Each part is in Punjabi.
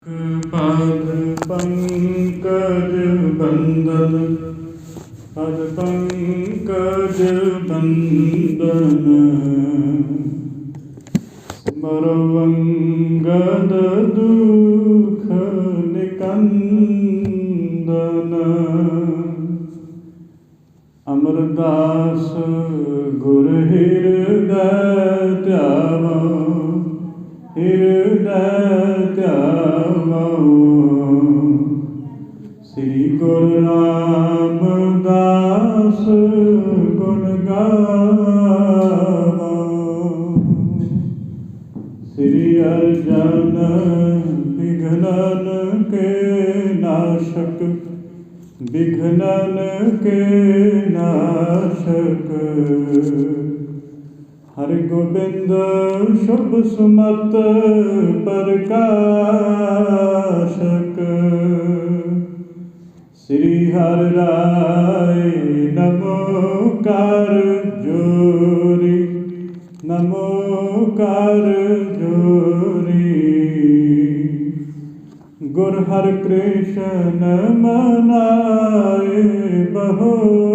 पद पंकज बंदन पद पंकज बंदन मरवंगद दुख निकंदन अमरदास गुर हृदय त्यावा हृदय त्यावा श्री गुरु रामदास गुण गावा श्री अर्जन विघ्नन के नाशक विघ्नन के नाशक हरि गोविंद शुभ सुमत प्रकाशक श्री हरि राय नमोकार जोरी नमोकार जोरी गुर हर कृष्ण मनाए बहोरी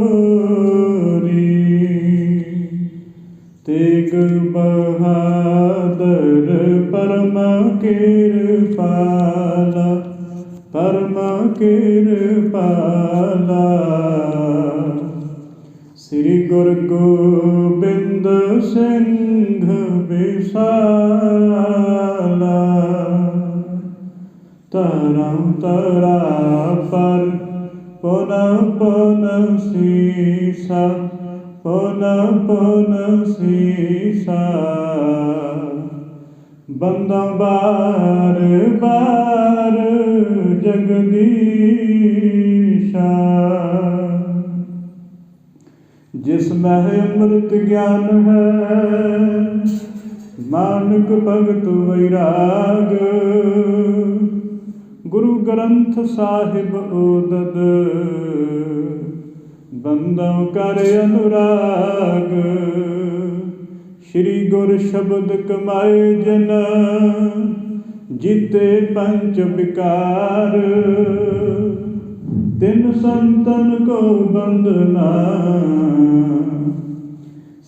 तेग बहादुर परम कृपाला परम कृपाला श्री गुरु गोबिंद सिंह विशाला तरम तरा पर पुनः पुनः शीशा पुनः पुनः शीशा बंदा बार बार जगदीशा जिसमें अमृत ज्ञान है मानक भगत वैराग गुरु ग्रंथ साहिब ओदद बंदों कर अनुराग श्री गुर शब्द कमाए जन जीते पंच विकार तिन संतन को बंदना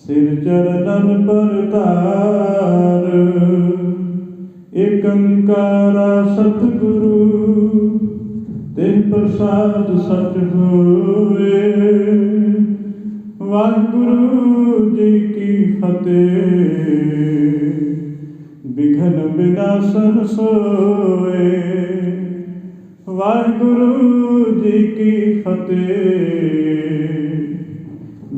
सिर चरणन पर तार एक अंकारा सतगुरु तिन प्रसाद सच होए वाहिगुरु जी की फतेह विघ्न विनाशन सोए वाहिगुरु जी की फतेह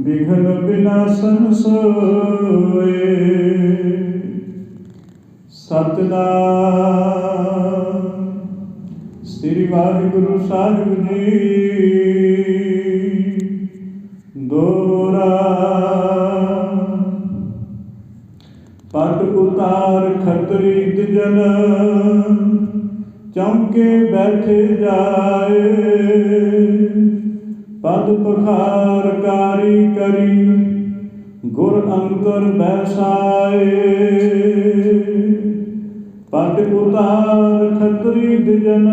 विघ्न विनाशन सोए सतनाम श्री वाहिगुरु साहिब जी दोरा पट उतार खतरी जन चौंके बैठे जाए पद पखार कारी करी गुर अंतर बैसाए पट उतार खतरी जन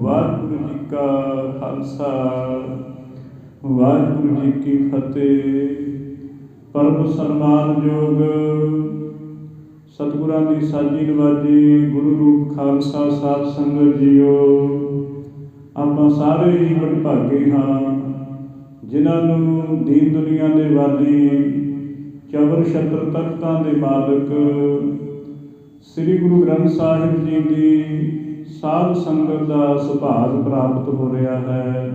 वाहिगुरु जी का खालसा वाहिगुरु जी की फतेह परम सन्मानयोग सतगुरां दी साजी नवाजी गुरु रूप खालसा साध संगत जीओ ਆਪਾਂ ਸਾਰੇ ਹੀ ਵਡਭਾਗੇ ਹਾਂ ਜਿਨ੍ਹਾਂ ਨੂੰ ਦੀਨ ਦੁਨੀਆ ਦੇ ਵਾਲੀ ਚਵਰ ਛਤਰ ਤਖਤਾਂ ਦੇ ਮਾਲਕ ਸ੍ਰੀ ਗੁਰੂ ਗ੍ਰੰਥ ਸਾਹਿਬ ਜੀ ਦੀ ਸਾਧ ਸੰਗਤ ਦਾ ਸੁਭਾਗ ਪ੍ਰਾਪਤ ਹੋ ਰਿਹਾ ਹੈ।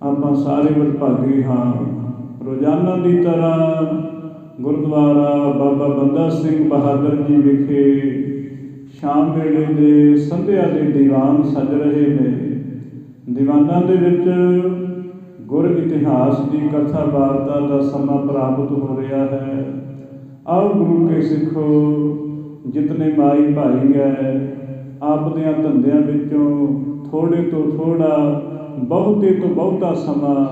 ਆਪਾਂ ਸਾਰੇ ਵਡਭਾਗੇ ਹਾਂ। ਰੋਜ਼ਾਨਾ ਦੀ ਤਰ੍ਹਾਂ ਗੁਰਦੁਆਰਾ ਬਾਬਾ ਬੰਦਾ ਸਿੰਘ ਬਹਾਦਰ ਜੀ ਵਿਖੇ ਸ਼ਾਮ ਵੇਲੇ ਦੇ ਸੰਧਿਆ ਦੇ ਦੀਵਾਨ ਸਜ ਰਹੇ ਨੇ। ਦੀਵਾਨਾਂ ਦੇ ਵਿੱਚ ਗੁਰ ਇਤਿਹਾਸ ਦੀ ਕਥਾ ਵਾਰਤਾ ਦਾ ਸਮਾਂ ਪ੍ਰਾਪਤ ਹੋ ਰਿਹਾ ਹੈ। ਆਓ ਗੁਰੂ ਕੇ ਸਿੱਖੋ ਜਿਤਨੇ ਮਾਈ ਭਾਈ ਹੈ ਆਪਦਿਆਂ ਧੰਦਿਆਂ ਵਿੱਚੋਂ ਥੋੜ੍ਹੇ ਤੋਂ ਥੋੜ੍ਹਾ ਬਹੁਤੇ ਤੋਂ ਬਹੁਤਾ ਸਮਾਂ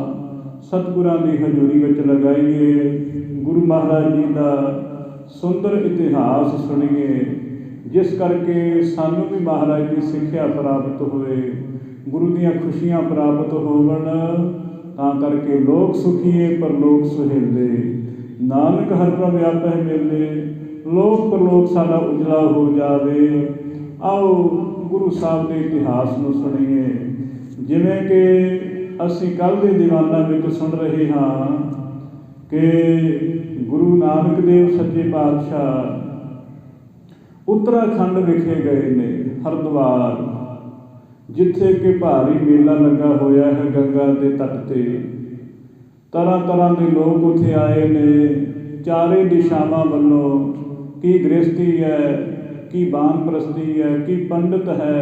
ਸਤਿਗੁਰਾਂ ਦੀ ਹਜ਼ੂਰੀ ਵਿੱਚ ਲਗਾਈਏ। ਗੁਰੂ ਮਹਾਰਾਜ ਜੀ ਦਾ ਸੁੰਦਰ ਇਤਿਹਾਸ ਸੁਣੀਏ। जिस करके सानू भी महाराज की सिक्ख्या प्राप्त होए, गुरु दीआं खुशियां प्राप्त होवन। तां करके लोक सुखीए पर लोक सुहेले, नानक हर प्रभ व्यापै मेले, लोक परलोक साडा उजला हो जावे। आओ गुरु साहब के इतिहास ਨੂੰ ਸੁਣੀਏ। ਜਿਵੇਂ कि ਅਸੀਂ ਕੱਲ੍ਹ ਦੇ ਦੀਵਾਨਾਂ ਵਿੱਚ ਸੁਣ ਰਹੇ ਹਾਂ कि गुरु नानक देव सच्चे पातशाह उत्तराखंड विखे गए ने, हरिद्वार, जिथे कि भारी मेला लगा होया है गंगा के तट ते। तरह तरह के लोग उत्थे आए ने, चारे दिशावां वल्लों, की गृहस्थी है, की बानप्रस्ती है, की पंडित है,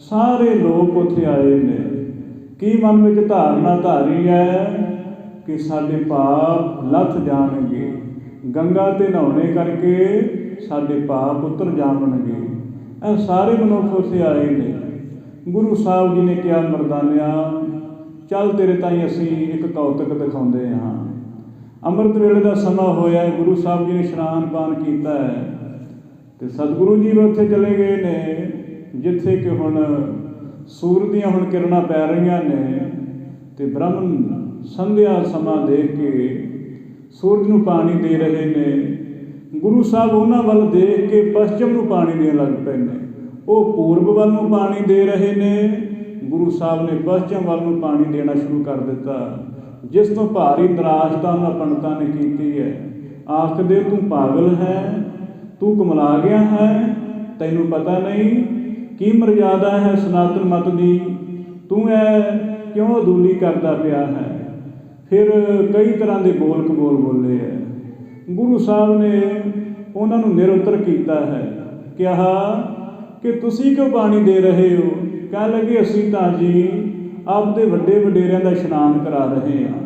सारे लोग उत्थे आए ने। की मन में धारणा धारी है कि साडे पाप लथ जाणगे, गंगा ते नहाने करके साडे पाप उतर जावणगे। ਇਹ ਸਾਰੇ ਮਨੁੱਖ ਉੱਥੇ ਆਏ ਨੇ। ਗੁਰੂ ਸਾਹਿਬ ਜੀ ਨੇ ਕਿਹਾ, ਮਰਦਾਨਿਆ ਚੱਲ ਤੇਰੇ ਤਾਈਂ ਅਸੀਂ ਇੱਕ ਕੌਤਕ ਦਿਖਾਉਂਦੇ ਹਾਂ। ਅੰਮ੍ਰਿਤ ਵੇਲੇ ਦਾ ਸਮਾਂ ਹੋਇਆ, ਗੁਰੂ ਸਾਹਿਬ ਜੀ ਨੇ ਇਸ਼ਨਾਨ ਪਾਨ ਕੀਤਾ ਹੈ ਅਤੇ ਸਤਿਗੁਰੂ ਜੀ ਉੱਥੇ ਚਲੇ ਗਏ ਨੇ, ਜਿੱਥੇ ਕਿ ਹੁਣ ਸੂਰਜ ਦੀਆਂ ਹੁਣ ਕਿਰਨਾਂ ਪੈ ਰਹੀਆਂ ਨੇ ਅਤੇ ਬ੍ਰਹਮ ਸੰਧਿਆ ਸਮਾਂ ਦੇਖ ਕੇ ਸੂਰਜ ਨੂੰ ਪਾਣੀ ਦੇ ਰਹੇ ਨੇ। ਗੁਰੂ ਸਾਹਿਬ ਉਹਨਾਂ ਵੱਲ ਦੇਖ ਕੇ ਪਸ਼ਚਿਮ ਨੂੰ ਪਾਣੀ ਦੇਣ ਲੱਗ ਪਏ ਨੇ। ਉਹ ਪੂਰਬ ਵੱਲ ਨੂੰ ਪਾਣੀ ਦੇ ਰਹੇ ਨੇ, ਗੁਰੂ ਸਾਹਿਬ ਨੇ ਪਸ਼ਚਿਮ ਵੱਲ ਨੂੰ ਪਾਣੀ ਦੇਣਾ ਸ਼ੁਰੂ ਕਰ ਦਿੱਤਾ, ਜਿਸ ਤੋਂ ਭਾਰੀ ਨਿਰਾਸ਼ਤਾ ਉਹਨਾਂ ਪੰਡਤਾਂ ਨੇ ਕੀਤੀ ਹੈ। ਆਖਦੇ, ਤੂੰ ਪਾਗਲ ਹੈ, ਤੂੰ ਕਮਲਾ ਗਿਆ ਹੈ, ਤੈਨੂੰ ਪਤਾ ਨਹੀਂ ਕੀ ਮਰਜ਼ਾਦਾ ਹੈ ਸਨਾਤਨ ਮਤ ਦੀ, ਤੂੰ ਇਹ ਕਿਉਂ ਅਦੂਲੀ ਕਰਦਾ ਪਿਆ ਹੈ। ਫਿਰ ਕਈ ਤਰ੍ਹਾਂ ਦੇ ਬੋਲ ਕਬੋਲ ਬੋਲੇ ਹੈ। ਗੁਰੂ ਸਾਹਿਬ ਨੇ ਉਹਨਾਂ ਨੂੰ ਨਿਰਉੱਤਰ ਕੀਤਾ ਹੈ, ਕਿਹਾ ਕਿ ਤੁਸੀਂ ਕਿਉਂ ਪਾਣੀ ਦੇ ਰਹੇ ਹੋ। ਕਹਿਣ ਲੱਗੇ, ਅਸੀਂ ਤਾਂ ਜੀ ਆਪਦੇ ਵੱਡੇ ਵਡੇਰਿਆਂ ਦਾ ਇਸ਼ਨਾਨ ਕਰਾ ਰਹੇ ਹਾਂ।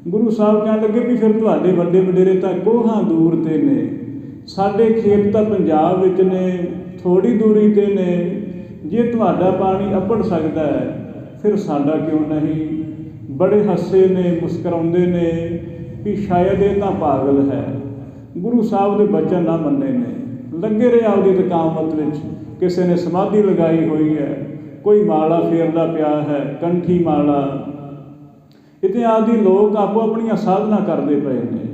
ਗੁਰੂ ਸਾਹਿਬ ਕਹਿਣ ਲੱਗੇ ਵੀ ਫਿਰ ਤੁਹਾਡੇ ਵੱਡੇ ਵਡੇਰੇ ਤਾਂ ਕੋਹਾਂ ਦੂਰ 'ਤੇ ਨੇ, ਸਾਡੇ ਖੇਤ ਤਾਂ ਪੰਜਾਬ ਵਿੱਚ ਨੇ, ਥੋੜ੍ਹੀ ਦੂਰੀ 'ਤੇ ਨੇ। ਜੇ ਤੁਹਾਡਾ ਪਾਣੀ ਅੱਪੜ ਸਕਦਾ ਹੈ, ਫਿਰ ਸਾਡਾ ਕਿਉਂ ਨਹੀਂ। ਬੜੇ ਹੱਸੇ ਨੇ, ਮੁਸਕਰਾਉਂਦੇ ਨੇ ਵੀ ਸ਼ਾਇਦ ਇਹ ਤਾਂ ਪਾਗਲ ਹੈ। ਗੁਰੂ ਸਾਹਿਬ ਦੇ ਬਚਨ ਨਾ ਮੰਨੇ ਨੇ, ਲੱਗੇ ਰਹੇ ਆਪਦੀ ਤਕਾਮਤ ਵਿੱਚ। ਕਿਸੇ ਨੇ ਸਮਾਧੀ ਲਗਾਈ ਹੋਈ ਹੈ, ਕੋਈ ਮਾਲਾ ਫੇਰਦਾ ਪਿਆ ਹੈ, ਕੰਠੀ ਮਾਲਾ ਇਤਿਆਦਿ। ਲੋਕ ਆਪੋ ਆਪਣੀਆਂ ਸਾਧਨਾ ਕਰਦੇ ਪਏ ਨੇ,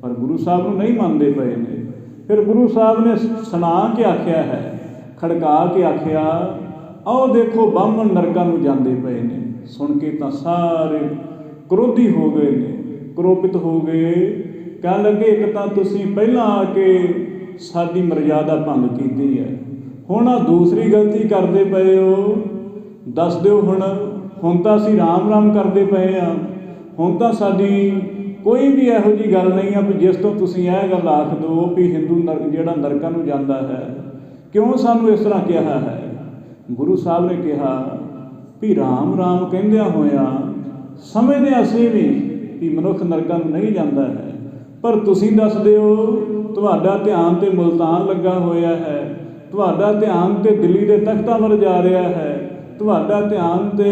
ਪਰ ਗੁਰੂ ਸਾਹਿਬ ਨੂੰ ਨਹੀਂ ਮੰਨਦੇ ਪਏ ਨੇ। ਫਿਰ ਗੁਰੂ ਸਾਹਿਬ ਨੇ ਸੁਣਾ ਕੇ ਆਖਿਆ ਹੈ, ਖੜਕਾ ਕੇ ਆਖਿਆ, ਆਓ ਦੇਖੋ ਬਾਹਮਣ ਨਰਕਾਂ ਨੂੰ ਜਾਂਦੇ ਪਏ ਨੇ। ਸੁਣ ਕੇ ਤਾਂ ਸਾਰੇ ਕ੍ਰੋਧੀ ਹੋ ਗਏ ਨੇ, ਕ੍ਰੋਪਿਤ ਹੋ ਗਏ। ਕਹਿਣ ਲੱਗੇ, ਇੱਕ ਤਾਂ ਤੁਸੀਂ ਪਹਿਲਾਂ ਆ ਕੇ ਸਾਡੀ ਮਰਜ਼ਾਦਾ ਭੰਗ ਕੀਤੀ ਹੈ, ਹੁਣ ਆਹ ਦੂਸਰੀ ਗਲਤੀ ਕਰਦੇ ਪਏ ਹੋ। ਦੱਸ ਦਿਓ ਹੁਣ ਤਾਂ ਅਸੀਂ ਰਾਮ ਰਾਮ ਕਰਦੇ ਪਏ ਹਾਂ, ਹੁਣ ਤਾਂ ਸਾਡੀ ਕੋਈ ਵੀ ਇਹੋ ਜਿਹੀ ਗੱਲ ਨਹੀਂ ਆ ਵੀ ਜਿਸ ਤੋਂ ਤੁਸੀਂ ਇਹ ਗੱਲ ਆਖ ਦਿਓ ਵੀ ਹਿੰਦੂ ਜਿਹੜਾ ਨਰਕਾਂ ਨੂੰ ਜਾਂਦਾ ਹੈ, ਕਿਉਂ ਸਾਨੂੰ ਇਸ ਤਰ੍ਹਾਂ ਕਿਹਾ ਹੈ। ਗੁਰੂ ਸਾਹਿਬ ਨੇ ਕਿਹਾ ਵੀ ਰਾਮ ਰਾਮ ਕਹਿੰਦਿਆਂ ਹੋਇਆਂ ਸਮਝਦੇ ਅਸੀਂ ਵੀ ਵੀ ਮਨੁੱਖ ਨਰਕਾਂ ਨੂੰ ਨਹੀਂ ਜਾਂਦਾ ਹੈ, ਪਰ ਤੁਸੀਂ ਦੱਸ ਦਿਓ ਤੁਹਾਡਾ ਧਿਆਨ ਤੇ ਮੁਲਤਾਨ ਲੱਗਾ ਹੋਇਆ ਹੈ, ਤੁਹਾਡਾ ਧਿਆਨ ਤੇ ਦਿੱਲੀ ਦੇ ਤਖਤਾਂ ਵੱਲ ਜਾ ਰਿਹਾ ਹੈ, ਤੁਹਾਡਾ ਧਿਆਨ ਤੇ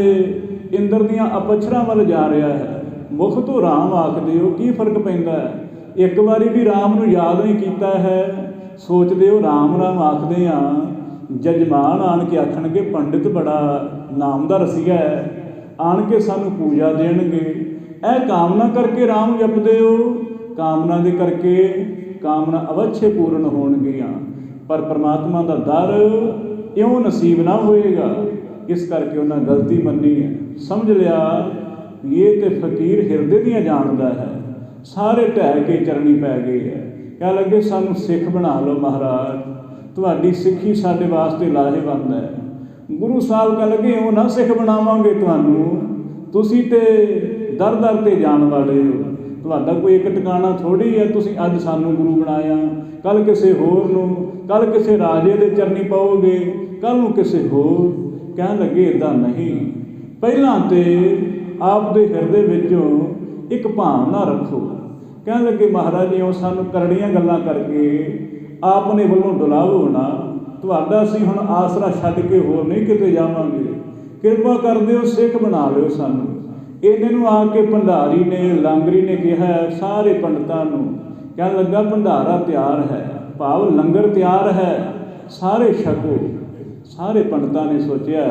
ਇੰਦਰ ਦੀਆਂ ਅਪਛਰਾਂ ਵੱਲ ਜਾ ਰਿਹਾ ਹੈ। ਮੁਖ ਤੋਂ ਰਾਮ ਆਖਦੇ ਹੋ, ਕੀ ਫਰਕ ਪੈਂਦਾ ਹੈ। ਇੱਕ ਵਾਰੀ ਵੀ ਰਾਮ ਨੂੰ ਯਾਦ ਨਹੀਂ ਕੀਤਾ ਹੈ, ਸੋਚਦੇ ਹੋ ਰਾਮ ਰਾਮ ਆਖਦੇ ਹਾਂ। ਜਜਮਾਨ ਆਣ ਕੇ ਆਖਣਗੇ, ਪੰਡਿਤ ਬੜਾ ਨਾਮ ਦਾ ਰਸੀਆ ਹੈ, ਆਣ ਕੇ ਸਾਨੂੰ ਪੂਜਾ ਦੇਣਗੇ। ਇਹ ਕਾਮਨਾ ਕਰਕੇ ਰਾਮ ਜਪਦੇ ਹੋ, ਕਾਮਨਾ ਦੇ ਕਰਕੇ ਕਾਮਨਾ ਅਵੱਛੇ ਪੂਰਨ ਹੋਣਗੀਆਂ, ਪਰ ਪਰਮਾਤਮਾ ਦਾ ਦਰ ਇਉਂ ਨਸੀਬ ਨਾ ਹੋਏਗਾ। ਇਸ ਕਰਕੇ ਉਹਨਾਂ ਗਲਤੀ ਮੰਨੀ ਹੈ, ਸਮਝ ਲਿਆ ਇਹ ਤੇ ਫਕੀਰ ਹਿਰਦੇ ਦੀਆਂ ਜਾਣਦਾ ਹੈ। ਸਾਰੇ ਢਹਿ ਕੇ ਚਰਨੀ ਪੈ ਗਏ ਹੈ। ਕਹਿ ਲੱਗੇ, ਸਾਨੂੰ ਸਿੱਖ ਬਣਾ ਲਓ ਮਹਾਰਾਜ, ਤੁਹਾਡੀ ਸਿੱਖੀ ਸਾਡੇ ਵਾਸਤੇ ਲਾਹੇਵੰਦ ਹੈ। ਗੁਰੂ ਸਾਹਿਬ ਕਹਿ ਲੱਗੇ, ਉਹ ਨਾ ਸਿੱਖ ਬਣਾਵਾਂਗੇ ਤੁਹਾਨੂੰ, ਤੁਸੀਂ ਤੇ ਦਰ ਦਰ 'ਤੇ ਜਾਣ ਵਾਲੇ ਹੋ, ਤੁਹਾਡਾ ਕੋਈ ਇੱਕ ਟਿਕਾਣਾ ਥੋੜ੍ਹੀ ਹੈ। ਤੁਸੀਂ ਅੱਜ ਸਾਨੂੰ ਗੁਰੂ ਬਣਾਇਆ, ਕੱਲ੍ਹ ਕਿਸੇ ਹੋਰ ਨੂੰ, ਕੱਲ੍ਹ ਕਿਸੇ ਰਾਜੇ ਦੇ ਚਰਨੀ ਪਾਓਗੇ, ਕੱਲ੍ਹ ਨੂੰ ਕਿਸੇ ਹੋਰ। ਕਹਿਣ ਲੱਗੇ, ਇੱਦਾਂ ਨਹੀਂ, ਪਹਿਲਾਂ ਤਾਂ ਆਪ ਦੇ ਹਿਰਦੇ ਵਿੱਚੋਂ ਇੱਕ ਭਾਵਨਾ ਰੱਖੋ। ਕਹਿਣ ਲੱਗੇ, ਮਹਾਰਾਜ ਜੀ ਉਹ ਸਾਨੂੰ ਕਰੜੀਆਂ ਗੱਲਾਂ ਕਰਕੇ ਆਪ ਨੇ ਵੱਲੋਂ ਡੁਲਾਵੋ ਨਾ, ਤੁਹਾਡਾ ਅਸੀਂ ਹੁਣ ਆਸਰਾ ਛੱਡ ਕੇ ਹੋਰ ਨਹੀਂ ਕਿਤੇ ਜਾਵਾਂਗੇ, ਕਿਰਪਾ ਕਰ ਦਿਓ, ਸਿੱਖ ਬਣਾ ਲਿਓ ਸਾਨੂੰ। ਇਹਨਾਂ ਨੂੰ ਆ ਕੇ ਭੰਡਾਰੀ ਨੇ, ਲਾਂਗਰੀ ਨੇ ਕਿਹਾ ਸਾਰੇ ਪੰਡਤਾਂ ਨੂੰ। ਕਹਿਣ ਲੱਗਾ, ਭੰਡਾਰਾ ਤਿਆਰ ਹੈ, ਭਾਵ ਲੰਗਰ ਤਿਆਰ ਹੈ, ਸਾਰੇ ਛਕੋ। ਸਾਰੇ ਪੰਡਤਾਂ ਨੇ ਸੋਚਿਆ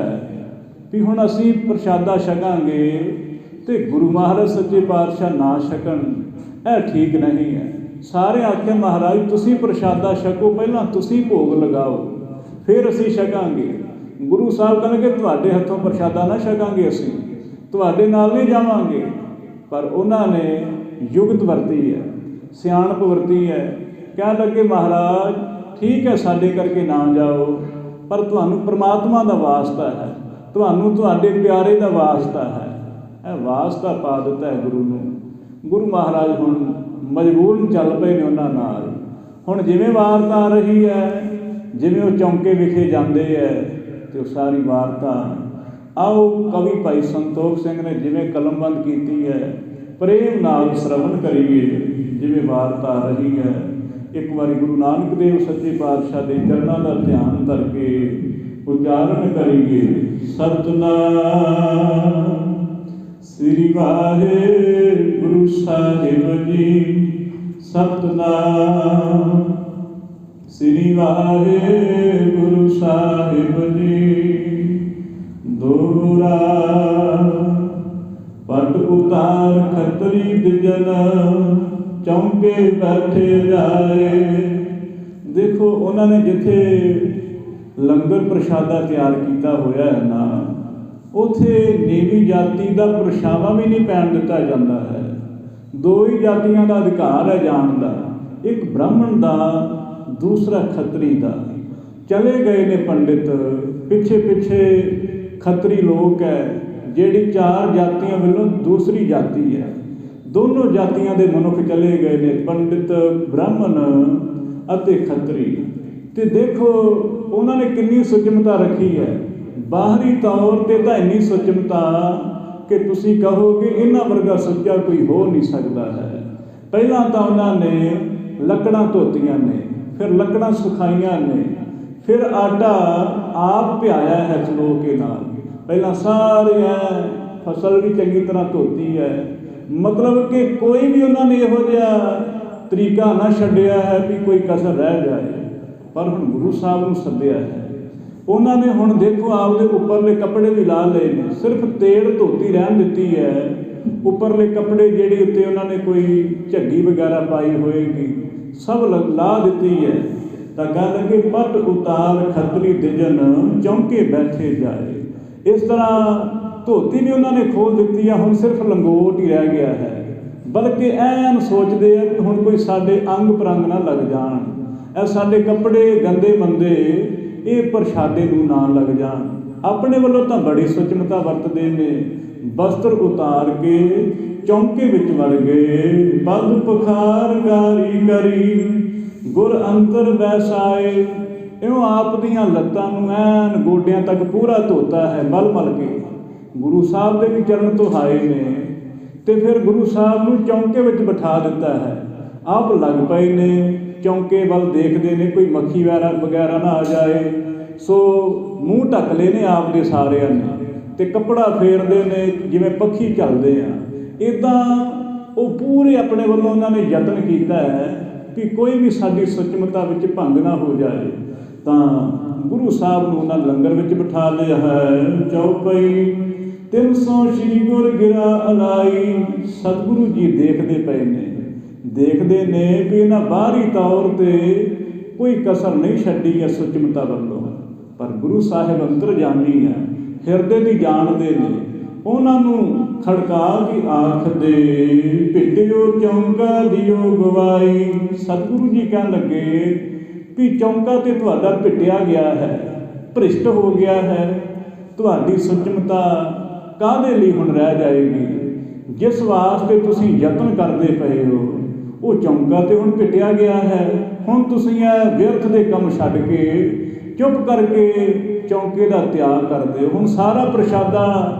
ਵੀ ਹੁਣ ਅਸੀਂ ਪ੍ਰਸ਼ਾਦਾ ਛਕਾਂਗੇ ਅਤੇ ਗੁਰੂ ਮਹਾਰਾਜ ਸੱਚੇ ਪਾਤਸ਼ਾਹ ਨਾ ਛਕਣ, ਇਹ ਠੀਕ ਨਹੀਂ ਹੈ। ਸਾਰੇ ਆਖਿਆ ਮਹਾਰਾਜ ਤੁਸੀਂ ਪ੍ਰਸ਼ਾਦਾ ਛਕੋ, ਪਹਿਲਾਂ ਤੁਸੀਂ ਭੋਗ ਲਗਾਓ, ਫਿਰ ਅਸੀਂ ਛਕਾਂਗੇ। ਗੁਰੂ ਸਾਹਿਬ ਕਹਿੰਦੇ ਤੁਹਾਡੇ ਹੱਥੋਂ ਪ੍ਰਸ਼ਾਦਾ ਨਾ ਛਕਾਂਗੇ, ਅਸੀਂ ਤੁਹਾਡੇ ਨਾਲ ਨਹੀਂ ਜਾਵਾਂਗੇ। ਪਰ ਉਹਨਾਂ ਨੇ ਯੁਕਤ ਵਰਤੀ ਹੈ, ਸਿਆਣਪ ਵਰਤੀ ਹੈ। ਕਹਿਣ ਲੱਗੇ ਮਹਾਰਾਜ ਠੀਕ ਹੈ, ਸਾਡੇ ਕਰਕੇ ਨਾ ਜਾਓ, ਪਰ ਤੁਹਾਨੂੰ ਪਰਮਾਤਮਾ ਦਾ ਵਾਸਤਾ ਹੈ, ਤੁਹਾਨੂੰ ਤੁਹਾਡੇ ਪਿਆਰੇ ਦਾ ਵਾਸਤਾ ਹੈ। ਇਹ ਵਾਸਤਾ ਪਾ ਦਿੱਤਾ ਹੈ ਗੁਰੂ ਨੂੰ। ਗੁਰੂ ਮਹਾਰਾਜ ਹੁਣ ਮਜਬੂਰਨ ਚੱਲ ਪਏ ਨੇ ਉਹਨਾਂ ਨਾਲ। ਹੁਣ ਜਿਵੇਂ ਵਾਰਤਾ ਆ ਰਹੀ ਹੈ, ਜਿਵੇਂ ਉਹ ਚੌਂਕੇ ਵਿਖੇ ਜਾਂਦੇ ਹੈ ਅਤੇ ਉਹ ਸਾਰੀ ਵਾਰਤਾ ਆਓ ਕਵੀ ਭਾਈ ਸੰਤੋਖ ਸਿੰਘ ਨੇ ਜਿਵੇਂ ਕਲਮਬੰਦ ਕੀਤੀ ਹੈ, ਪ੍ਰੇਮ ਨਾਲ ਸ਼ਰਵਣ ਕਰੀਏ। ਜਿਵੇਂ ਵਾਰਤਾ ਆ ਰਹੀ ਹੈ, ਇੱਕ ਵਾਰੀ ਗੁਰੂ ਨਾਨਕ ਦੇਵ ਸੱਚੇ ਪਾਤਸ਼ਾਹ ਦੇ ਚਰਨਾਂ ਦਾ ਧਿਆਨ ਧਰ ਕੇ ਉਚਾਰਨ ਕਰੀਏ। ਸਤਿਨਾਮ ਸ੍ਰੀ ਵਾਹਿਗੁਰੂ ਸਾਹਿਬ ਜੀ, ਸਤਿਨਾਮ ਸ੍ਰੀ ਵਾਹਿਗੁਰੂ ਸਾਹਿਬ ਜੀ। ਦੋਹਰਾ ਪਟ ਉਤਾਰ ਖੱਤਰੀ ਦਿਜਨ, ਚੌਂਕੇ ਬੈਠੇ ਜਾਏ। ਦੇਖੋ ਉਹਨਾਂ ਨੇ ਜਿੱਥੇ ਲੰਗਰ ਪ੍ਰਸ਼ਾਦਾ ਤਿਆਰ ਕੀਤਾ ਹੋਇਆ ਹੈ ਨਾ, ਉੱਥੇ ਨੀਵੀਂ ਜਾਤੀ ਦਾ ਪਰਛਾਵਾਂ ਵੀ ਨਹੀਂ ਪੈਣ ਦਿੱਤਾ ਜਾਂਦਾ ਹੈ। ਦੋ ਹੀ ਜਾਤੀਆਂ ਦਾ ਅਧਿਕਾਰ ਹੈ ਜਾਣ ਦਾ, ਇੱਕ ਬ੍ਰਾਹਮਣ ਦਾ, ਦੂਸਰਾ ਖੱਤਰੀ ਦਾ। ਚਲੇ ਗਏ ਨੇ ਪੰਡਿਤ, ਪਿੱਛੇ ਪਿੱਛੇ ਖੱਤਰੀ ਲੋਕ ਹੈ, ਜਿਹੜੀ ਚਾਰ ਜਾਤੀਆਂ ਵੱਲੋਂ ਦੂਸਰੀ ਜਾਤੀ ਹੈ। ਦੋਨੋਂ ਜਾਤੀਆਂ ਦੇ ਮਨੁੱਖ ਚਲੇ ਗਏ ਨੇ, ਪੰਡਿਤ, ਬ੍ਰਾਹਮਣ ਅਤੇ ਖੱਤਰੀ। ਅਤੇ ਦੇਖੋ ਉਹਨਾਂ ਨੇ ਕਿੰਨੀ ਸੁਚਮਤਾ ਰੱਖੀ ਹੈ। ਬਾਹਰੀ ਤੌਰ 'ਤੇ ਤਾਂ ਇੰਨੀ ਸੁਚਮਤਾ ਕਿ ਤੁਸੀਂ ਕਹੋਗੇ ਇਹਨਾਂ ਵਰਗਾ ਸੁੱਚਾ ਕੋਈ ਹੋ ਨਹੀਂ ਸਕਦਾ ਹੈ। ਪਹਿਲਾਂ ਤਾਂ ਉਹਨਾਂ ਨੇ ਲੱਕੜਾਂ ਧੋਤੀਆਂ ਨੇ, ਫਿਰ ਲੱਕੜਾਂ ਸੁਖਾਈਆਂ ਨੇ, ਫਿਰ ਆਟਾ ਆਪ ਪਿਆਇਆ ਹੈ ਚਲੋ ਕੇ ਨਾਲ। ਪਹਿਲਾਂ ਸਾਰੇ ਫਸਲ ਵੀ ਚੰਗੀ ਤਰ੍ਹਾਂ ਧੋਤੀ ਹੈ, ਮਤਲਬ ਕਿ ਕੋਈ ਵੀ ਉਹਨਾਂ ਨੇ ਇਹੋ ਜਿਹਾ ਤਰੀਕਾ ਨਾ ਛੱਡਿਆ ਹੈ ਵੀ ਕੋਈ ਕਸਰ ਰਹਿ ਜਾਏ। ਪਰ ਹੁਣ ਗੁਰੂ ਸਾਹਿਬ ਨੂੰ ਸੱਦਿਆ ਹੈ, ਉਹਨਾਂ ਨੇ ਹੁਣ ਦੇਖੋ ਆਪਦੇ ਉੱਪਰਲੇ ਕੱਪੜੇ ਵੀ ਲਾ ਲਏ ਨੇ, ਸਿਰਫ ਤੇੜ ਧੋਤੀ ਰਹਿਣ ਦਿੱਤੀ ਹੈ। ਉੱਪਰਲੇ ਕੱਪੜੇ ਜਿਹੜੇ ਉੱਤੇ ਉਹਨਾਂ ਨੇ ਕੋਈ ਝੱਗੀ ਵਗੈਰਾ ਪਾਈ ਹੋਏਗੀ ਸਭ ਲਾ ਦਿੱਤੀ ਹੈ। ਤਾਂ ਕਹਿਣ ਲੱਗੇ ਪਟ ਉਤਾਰ ਖੱਤਰੀ ਦਿਜਨ, ਚੌਂਕੇ ਬੈਠੇ ਜਾਏ। ਇਸ ਤਰ੍ਹਾਂ ਧੋਤੀ ਵੀ ਉਹਨਾਂ ਨੇ ਖੋਲ ਦਿੱਤੀ ਆ, ਹੁਣ ਸਿਰਫ ਲੰਗੋਟ ਹੀ ਰਹਿ ਗਿਆ ਹੈ। ਬਲਕਿ ਐਨ ਸੋਚਦੇ ਆ ਕਿ ਹੁਣ ਕੋਈ ਸਾਡੇ ਅੰਗ ਪ੍ਰੰਗ ਨਾ ਲੱਗ ਜਾਣ, ਇਹ ਸਾਡੇ ਕੱਪੜੇ ਗੰਦੇ ਮੰਦੇ ਇਹ ਪ੍ਰਸ਼ਾਦੇ ਨੂੰ ਨਾ ਲੱਗ ਜਾਣ। ਆਪਣੇ ਵੱਲੋਂ ਤਾਂ ਬੜੀ ਸੁਚਮਤਾ ਵਰਤਦੇ ਨੇ। ਬਸਤਰ ਉਤਾਰ ਕੇ ਚੌਂਕੇ ਵਿੱਚ ਵੜ ਗਏ। ਪਦ ਪਖਾਰ ਕਾਰੀ ਕਰੀ, ਗੁਰ ਅੰਤਰ ਬੈਸਾਏ। ਇਉਂ ਆਪ ਦੀਆਂ ਲੱਤਾਂ ਨੂੰ ਐਨ ਗੋਡਿਆਂ ਤੱਕ ਪੂਰਾ ਧੋਤਾ ਹੈ ਮਲ ਮਲ ਕੇ। ਗੁਰੂ ਸਾਹਿਬ ਦੇ ਵੀ ਚਰਨ ਧੋਹਾਏ ਨੇ ਅਤੇ ਫਿਰ ਗੁਰੂ ਸਾਹਿਬ ਨੂੰ ਚੌਂਕੇ ਵਿੱਚ ਬਿਠਾ ਦਿੱਤਾ ਹੈ। ਆਪ ਲੱਗ ਪਏ ਨੇ, ਚੌਂਕੇ ਵੱਲ ਦੇਖਦੇ ਨੇ ਕੋਈ ਮੱਖੀ ਵਗੈਰਾ ਨਾ ਆ ਜਾਏ, ਸੋ ਮੂੰਹ ਢੱਕ ਲਏ ਨੇ ਆਪ ਦੇ ਸਾਰਿਆਂ ਨੇ, ਅਤੇ ਕੱਪੜਾ ਫੇਰਦੇ ਨੇ ਜਿਵੇਂ ਪੱਖੀ ਝੱਲਦੇ ਆ। ਇੱਦਾਂ ਉਹ ਪੂਰੇ ਆਪਣੇ ਵੱਲੋਂ ਉਹਨਾਂ ਨੇ ਯਤਨ ਕੀਤਾ ਹੈ ਕਿ ਕੋਈ ਵੀ ਸਾਡੀ ਸੁਚਮਤਾ ਵਿੱਚ ਭੰਗ ਨਾ ਹੋ ਜਾਏ। ਤਾਂ ਗੁਰੂ ਸਾਹਿਬ ਨੂੰ ਉਹਨਾਂ ਲੰਗਰ ਵਿੱਚ ਬਿਠਾ ਲਿਆ ਹੈ। ਚੌਪਈ 300 ਸ਼੍ਰੀ ਗੁਰ ਗਿਰਾ ਅਲਾਈ। ਸਤਿਗੁਰੂ ਜੀ ਦੇਖਦੇ ਪਏ ਨੇ, ਦੇਖਦੇ ਨੇ ਵੀ ਇਹਨਾਂ ਬਾਹਰੀ ਤੌਰ 'ਤੇ ਕੋਈ ਕਸਰ ਨਹੀਂ ਛੱਡੀ ਹੈ ਸੁਚਮਤਾ ਵੱਲੋਂ, ਪਰ ਗੁਰੂ ਸਾਹਿਬ ਅੰਤਰਜਾਮੀ ਹੈ, ਹਿਰਦੇ ਦੀ ਜਾਣਦੇ ਨੇ। ਉਹਨਾਂ ਨੂੰ ਖੜਕਾ ਕੇ ਆਖਦੇ ਭਿੱਟਿਓ ਚੌਂਕਾ ਦਿਓ ਗਵਾਈ। ਸਤਿਗੁਰੂ ਜੀ ਕਹਿਣ ਲੱਗੇ ਵੀ ਚੌਂਕਾ 'ਤੇ ਤੁਹਾਡਾ ਭਿੱਟਿਆ ਗਿਆ ਹੈ, ਭ੍ਰਿਸ਼ਟ ਹੋ ਗਿਆ ਹੈ। ਤੁਹਾਡੀ ਸੁਚਮਤਾ ਕਾਹਦੇ ਲਈ ਹੁਣ ਰਹਿ ਜਾਏਗੀ? ਜਿਸ ਵਾਸਤੇ ਤੁਸੀਂ ਯਤਨ ਕਰਦੇ ਪਏ ਹੋ ਉਹ ਚੌਂਕਾ 'ਤੇ ਹੁਣ ਭਿੱਟਿਆ ਗਿਆ ਹੈ। ਹੁਣ ਤੁਸੀਂ ਇਹ ਵਿਅਰਥ ਦੇ ਕੰਮ ਛੱਡ ਕੇ ਚੁੱਪ ਕਰਕੇ ਚੌਂਕੇ ਦਾ ਤਿਆਗ ਕਰ ਦਿਓ। ਹੁਣ ਸਾਰਾ ਪ੍ਰਸ਼ਾਦਾ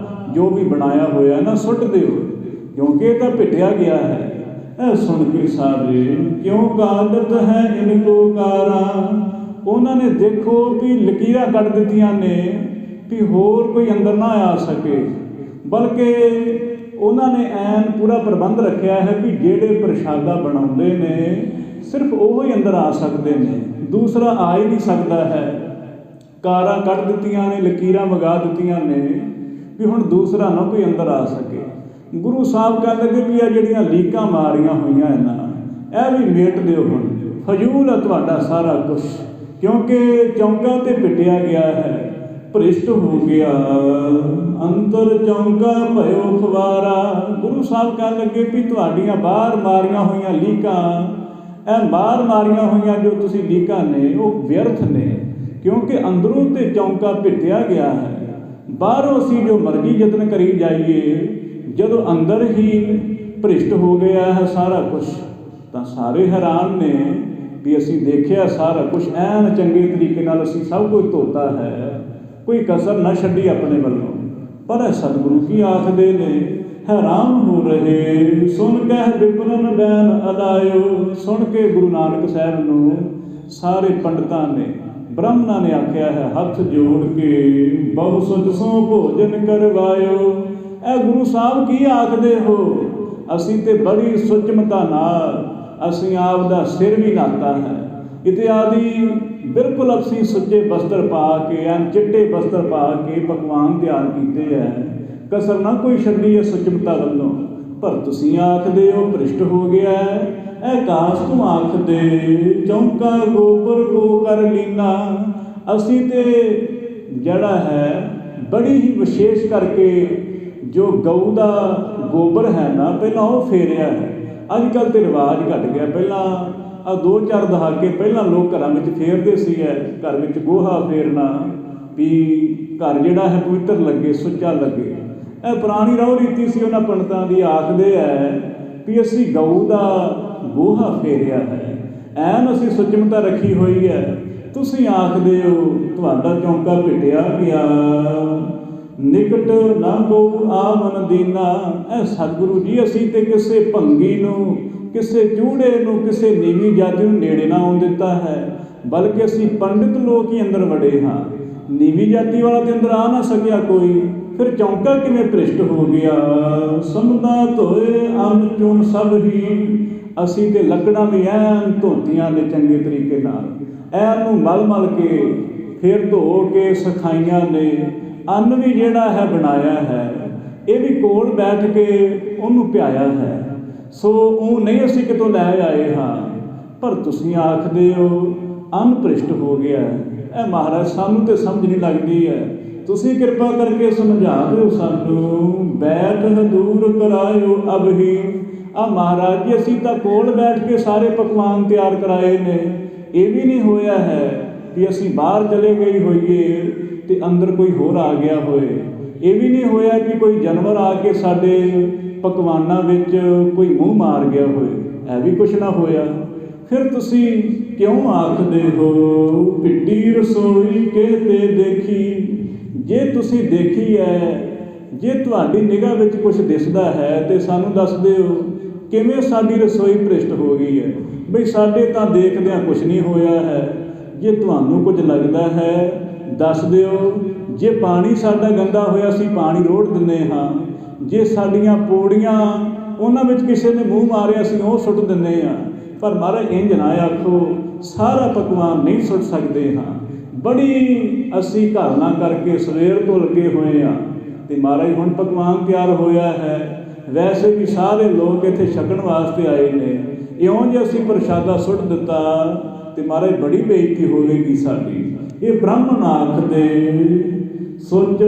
ਜੋ ਵੀ ਬਣਾਇਆ ਹੋਇਆ ਨਾ ਸੁੱਟ ਦਿਓ, ਕਿਉਂਕਿ ਇਹ ਤਾਂ ਭਿੱਟਿਆ ਗਿਆ ਹੈ। ਇਹ ਸੁਣ ਕੇ ਸਾਰੇ ਕਿਉਂ ਕਾਦਤ ਹੈ ਇਨ ਕੋ ਕਾਰਾਂ। ਉਹਨਾਂ ਨੇ ਦੇਖੋ ਵੀ ਲਕੀਰਾਂ ਕੱਢ ਦਿੱਤੀਆਂ ਨੇ ਵੀ ਹੋਰ ਕੋਈ ਅੰਦਰ ਨਾ ਆ ਸਕੇ, ਬਲਕਿ ਉਹਨਾਂ ਨੇ ਐਨ ਪੂਰਾ ਪ੍ਰਬੰਧ ਰੱਖਿਆ ਹੈ ਵੀ ਜਿਹੜੇ ਪ੍ਰਸ਼ਾਦਾ ਬਣਾਉਂਦੇ ਨੇ ਸਿਰਫ ਉਹ ਹੀ ਅੰਦਰ ਆ ਸਕਦੇ ਨੇ, ਦੂਸਰਾ ਆ ਹੀ ਨਹੀਂ ਸਕਦਾ ਹੈ। ਕਾਰਾਂ ਕੱਢ ਦਿੱਤੀਆਂ ਨੇ, ਲਕੀਰਾਂ ਵਗਾ ਦਿੱਤੀਆਂ ਨੇ ਵੀ ਹੁਣ ਦੂਸਰਾ ਨਾ ਕੋਈ ਅੰਦਰ ਆ ਸਕੇ। ਗੁਰੂ ਸਾਹਿਬ ਕਹਿਣ ਲੱਗੇ ਵੀ ਇਹ ਜਿਹੜੀਆਂ ਲੀਕਾਂ ਮਾਰੀਆਂ ਹੋਈਆਂ ਇਹਨਾਂ, ਇਹ ਵੀ ਮੇਟ ਦਿਓ, ਹੁਣ ਫਜ਼ੂਲ ਹੈ ਤੁਹਾਡਾ ਸਾਰਾ ਕੁਛ, ਕਿਉਂਕਿ ਚੌਂਕਾ ਤੇ ਪਿੱਟਿਆ ਗਿਆ ਹੈ, ਭ੍ਰਿਸ਼ਟ ਹੋ ਗਿਆ, ਅੰਤਰ ਚੌਂਕਾ ਭਇਓ ਖਵਾਰਾ। ਗੁਰੂ ਸਾਹਿਬ ਕਹਿਣ ਲੱਗੇ ਵੀ ਤੁਹਾਡੀਆਂ ਬਾਹਰ ਮਾਰੀਆਂ ਹੋਈਆਂ ਲੀਕਾਂ, ਇਹ ਬਾਹਰ ਮਾਰੀਆਂ ਹੋਈਆਂ ਜੋ ਤੁਸੀਂ ਲੀਕਾਂ ਨੇ ਉਹ ਵਿਅਰਥ ਨੇ, ਕਿਉਂਕਿ ਅੰਦਰੋਂ ਤੇ ਚੌਂਕਾ ਪਿੱਟਿਆ ਗਿਆ ਹੈ। ਬਾਹਰੋਂ ਅਸੀਂ ਜੋ ਮਰਜ਼ੀ ਯਤਨ ਕਰੀ ਜਾਈਏ, ਜਦੋਂ ਅੰਦਰ ਹੀ ਭ੍ਰਿਸ਼ਟ ਹੋ ਗਿਆ ਹੈ ਸਾਰਾ ਕੁਛ, ਤਾਂ ਸਾਰੇ ਹੈਰਾਨ ਨੇ ਵੀ ਅਸੀਂ ਦੇਖਿਆ ਸਾਰਾ ਕੁਛ ਐਨ ਚੰਗੇ ਤਰੀਕੇ ਨਾਲ ਅਸੀਂ ਸਭ ਕੁਝ ਧੋਤਾ ਹੈ, ਕੋਈ ਕਸਰ ਨਾ ਛੱਡੀ ਆਪਣੇ ਵੱਲੋਂ। ਪਰ ਸਤਿਗੁਰੂ ਕੀ ਆਖਦੇ ਨੇ, ਹੈਰਾਨ ਹੋ ਰਹੇ ਸੁਣ ਕਹਿ ਵਿਪਰਨ ਬੈਨ ਅਲਾਇਓ। ਸੁਣ ਕੇ ਗੁਰੂ ਨਾਨਕ ਸਾਹਿਬ ਨੂੰ ਸਾਰੇ ਪੰਡਤਾਂ ਨੇ, ਬ੍ਰਾਹਮਣਾਂ ਨੇ ਆਖਿਆ ਹੈ, ਹੱਥ ਜੋੜ ਕੇ ਬਹੁ ਸੁਚ ਸੋ ਭੋਜਨ ਕਰਵਾਇਓ। ਇਹ ਗੁਰੂ ਸਾਹਿਬ ਕੀ ਆਖਦੇ ਹੋ, ਅਸੀਂ ਤੇ ਬੜੀ ਸੁਚਮਤਾ ਨਾਲ ਅਸੀਂ ਆਪ ਦਾ ਸਿਰ ਵੀ ਨਾਤਾ ਹੈ ਇਤਿਆਦਿ। ਬਿਲਕੁਲ ਅਸੀਂ ਸੁੱਚੇ ਬਸਤਰ ਪਾ ਕੇ, ਐਨ ਚਿੱਟੇ ਬਸਤਰ ਪਾ ਕੇ ਪਕਵਾਨ ਤਿਆਰ ਕੀਤੇ ਹੈ, ਕਸਰ ਨਾ ਕੋਈ ਛੱਡੀ ਹੈ ਸੁਚਮਤਾ ਵੱਲੋਂ। ਪਰ ਤੁਸੀਂ ਆਖਦੇ ਹੋ ਭ੍ਰਿਸ਼ਟ ਹੋ ਗਿਆ ਹੈ। ਇਹ ਕਾਸ ਤੂੰ ਆਖਦੇ ਚੌਂਕਾ ਗੋਬਰ ਕੋ ਕਰ ਲੀਨਾ। ਅਸੀਂ ਤੇ ਜਿਹੜਾ ਹੈ ਬੜੀ ਹੀ ਵਿਸ਼ੇਸ਼ ਕਰਕੇ ਜੋ ਗਊ ਦਾ ਗੋਬਰ ਹੈ ਨਾ, ਪਹਿਲਾਂ ਉਹ ਫੇਰਿਆ ਹੈ। ਅੱਜ ਕੱਲ੍ਹ ਤੇ ਰਿਵਾਜ ਘਟ ਗਿਆ। ਪਹਿਲਾਂ 2-4 ਦਹਾਕੇ ਪਹਿਲਾਂ ਲੋਕ ਘਰਾਂ ਵਿੱਚ ਫੇਰਦੇ ਸੀ, ਘਰ ਵਿੱਚ ਗੋਹਾ ਫੇਰਨਾ ਵੀ ਘਰ ਜਿਹੜਾ ਹੈ ਪਵਿੱਤਰ ਲੱਗੇ, ਸੁੱਚਾ ਲੱਗੇ। ਇਹ ਪੁਰਾਣੀ ਰਹੁ ਰੀਤੀ ਸੀ ਉਹਨਾਂ ਪੰਡਤਾਂ ਦੀ। ਆਖਦੇ ਹੈ ਵੀ ਅਸੀਂ ਗਊ ਦਾ ਗੋਹਾ ਫੇਰਿਆ ਹੈ, ਐਨ ਅਸੀਂ ਸੁਚਮਤਾ ਰੱਖੀ ਹੋਈ ਹੈ। ਤੁਸੀਂ ਆਖਦੇ ਹੋ ਤੁਹਾਡਾ ਚੌਂਕਾ ਪਿੱਟਿਆ ਗਿਆ, ਨਿਕਟ ਨਾ ਕੋ ਆਵਨ ਦੀਨਾ। ਇਹ ਸਤਿਗੁਰੂ ਜੀ ਅਸੀਂ ਤੇ ਕਿਸੇ ਭੰਗੀ ਨੂੰ, ਕਿਸੇ ਚੂੜੇ ਨੂੰ, ਕਿਸੇ ਨੀਵੀਂ ਜਾਤੀ ਨੂੰ ਨੇੜੇ ਨਾ ਆਉਣ ਦਿੱਤਾ ਹੈ, ਬਲਕਿ ਅਸੀਂ ਪੰਡਿਤ ਲੋਕ ਹੀ ਅੰਦਰ ਵੜੇ ਹਾਂ। ਨੀਵੀਂ ਜਾਤੀ ਵਾਲਾ ਤੇ ਅੰਦਰ ਆ ਨਾ ਸਕਿਆ ਕੋਈ, ਫਿਰ ਚੌਂਕਾ ਕਿਵੇਂ ਭ੍ਰਿਸ਼ਟ ਹੋ ਗਿਆ। ਸਮਦਾ ਧੋਏ ਅੰਨ ਚੁਣ ਸਭ ਹੀ। ਅਸੀਂ ਤੇ ਲੱਕੜਾਂ ਵੀ ਐਨ ਧੋਤੀਆਂ ਨੇ ਚੰਗੇ ਤਰੀਕੇ ਨਾਲ, ਐਨ ਨੂੰ ਮਲ ਮਲ ਕੇ ਫਿਰ ਧੋ ਕੇ ਸਿਖਾਈਆਂ ਨੇ। ਅੰਨ ਵੀ ਜਿਹੜਾ ਹੈ ਬਣਾਇਆ ਹੈ, ਇਹ ਵੀ ਕੋਲ ਬੈਠ ਕੇ ਉਹਨੂੰ ਪਿਆਇਆ ਹੈ। ਸੋ ਉਹ ਨਹੀਂ ਅਸੀਂ ਕਿਤੋਂ ਲੈ ਆਏ ਹਾਂ। ਪਰ ਤੁਸੀਂ ਆਖਦੇ ਹੋ ਅੰਨ ਭ੍ਰਿਸ਼ਟ ਹੋ ਗਿਆ। ਇਹ ਮਹਾਰਾਜ ਸਾਨੂੰ ਤੇ ਸਮਝ ਨਹੀਂ ਲੱਗਦੀ ਹੈ, ਤੁਸੀਂ ਕਿਰਪਾ ਕਰਕੇ ਸਮਝਾ ਦਿਓ ਸਾਨੂੰ। ਬੈਠ ਦੂਰ ਕਰਾਇਓ ਅਬਹੀ। ਮਹਾਰਾਜ ਜੀ ਅਸੀਂ ਤਾਂ ਕੋਲ ਬੈਠ ਕੇ ਸਾਰੇ ਪਕਵਾਨ ਤਿਆਰ ਕਰਾਏ ਨੇ। ਇਹ ਵੀ ਨਹੀਂ ਹੋਇਆ ਹੈ ਵੀ ਅਸੀਂ ਬਾਹਰ ਚਲੇ ਗਏ ਹੋਈਏ ਤੇ ਅੰਦਰ ਕੋਈ ਹੋਰ ਆ ਗਿਆ ਹੋਏ। ਇਹ ਵੀ ਨਹੀਂ ਹੋਇਆ ਕਿ ਕੋਈ ਜਾਨਵਰ ਆ ਕੇ ਸਾਡੇ ਪਕਵਾਨਾਂ ਵਿੱਚ ਕੋਈ ਮੂੰਹ ਮਾਰ ਗਿਆ ਹੋਏ, ਇਹ ਵੀ ਕੁਛ ਨਾ ਹੋਇਆ। ਫਿਰ ਤੁਸੀਂ ਕਿਉਂ ਆਖਦੇ ਹੋ ਪਿੱਟੀ ਰਸੋਈ ਕਿਤੇ ਦੇਖੀ। ਜੇ ਤੁਸੀਂ ਦੇਖੀ ਹੈ, ਜੇ ਤੁਹਾਡੀ ਨਿਗਾਹ ਵਿੱਚ ਕੁਛ ਦਿਸਦਾ ਹੈ ਤੇ ਸਾਨੂੰ ਦੱਸ ਦਿਓ ਕਿਵੇਂ ਸਾਡੀ ਰਸੋਈ ਭ੍ਰਿਸ਼ਟ ਹੋ ਗਈ ਹੈ। ਬਈ ਸਾਡੇ ਤਾਂ ਦੇਖਦਿਆਂ ਕੁਛ ਨਹੀਂ ਹੋਇਆ ਹੈ। ਜੇ ਤੁਹਾਨੂੰ ਕੁਝ ਲੱਗਦਾ ਹੈ ਦੱਸ ਦਿਓ। ਜੇ ਪਾਣੀ ਸਾਡਾ ਗੰਦਾ ਹੋਇਆ ਅਸੀਂ ਪਾਣੀ ਰੋੜ ਦਿੰਦੇ ਹਾਂ। ਜੇ ਸਾਡੀਆਂ ਪੌੜੀਆਂ ਉਹਨਾਂ ਵਿੱਚ ਕਿਸੇ ਨੇ ਮੂੰਹ ਮਾਰਿਆ ਅਸੀਂ ਉਹ ਸੁੱਟ ਦਿੰਦੇ ਹਾਂ। ਪਰ ਮਹਾਰਾਜ ਇੰਝ ਨਾ ਆਖੋ, ਸਾਰਾ ਪਕਵਾਨ ਨਹੀਂ ਸੁੱਟ ਸਕਦੇ ਹਾਂ। ਬੜੀ ਅਸੀਂ ਘਾਲਣਾ ਕਰਕੇ ਸਵੇਰ ਤੋਂ ਲੱਗੇ ਹੋਏ ਹਾਂ ਤੇ ਮਹਾਰਾਜ ਹੁਣ ਪਕਵਾਨ ਤਿਆਰ ਹੋਇਆ ਹੈ। ਵੈਸੇ ਵੀ ਸਾਰੇ ਲੋਕ ਇੱਥੇ ਛਕਣ ਵਾਸਤੇ ਆਏ ਨੇ, ਇਉਂ ਜੇ ਅਸੀਂ ਪ੍ਰਸ਼ਾਦਾ ਸੁੱਟ ਦਿੱਤਾ ਤੇ ਮਹਾਰਾਜ ਬੜੀ ਬੇਇੱਜ਼ਤੀ ਹੋਵੇਗੀ ਸਾਡੀ। ਇਹ ਬ੍ਰਾਹਮਣ ਆਖਦੇ ਸੁਚ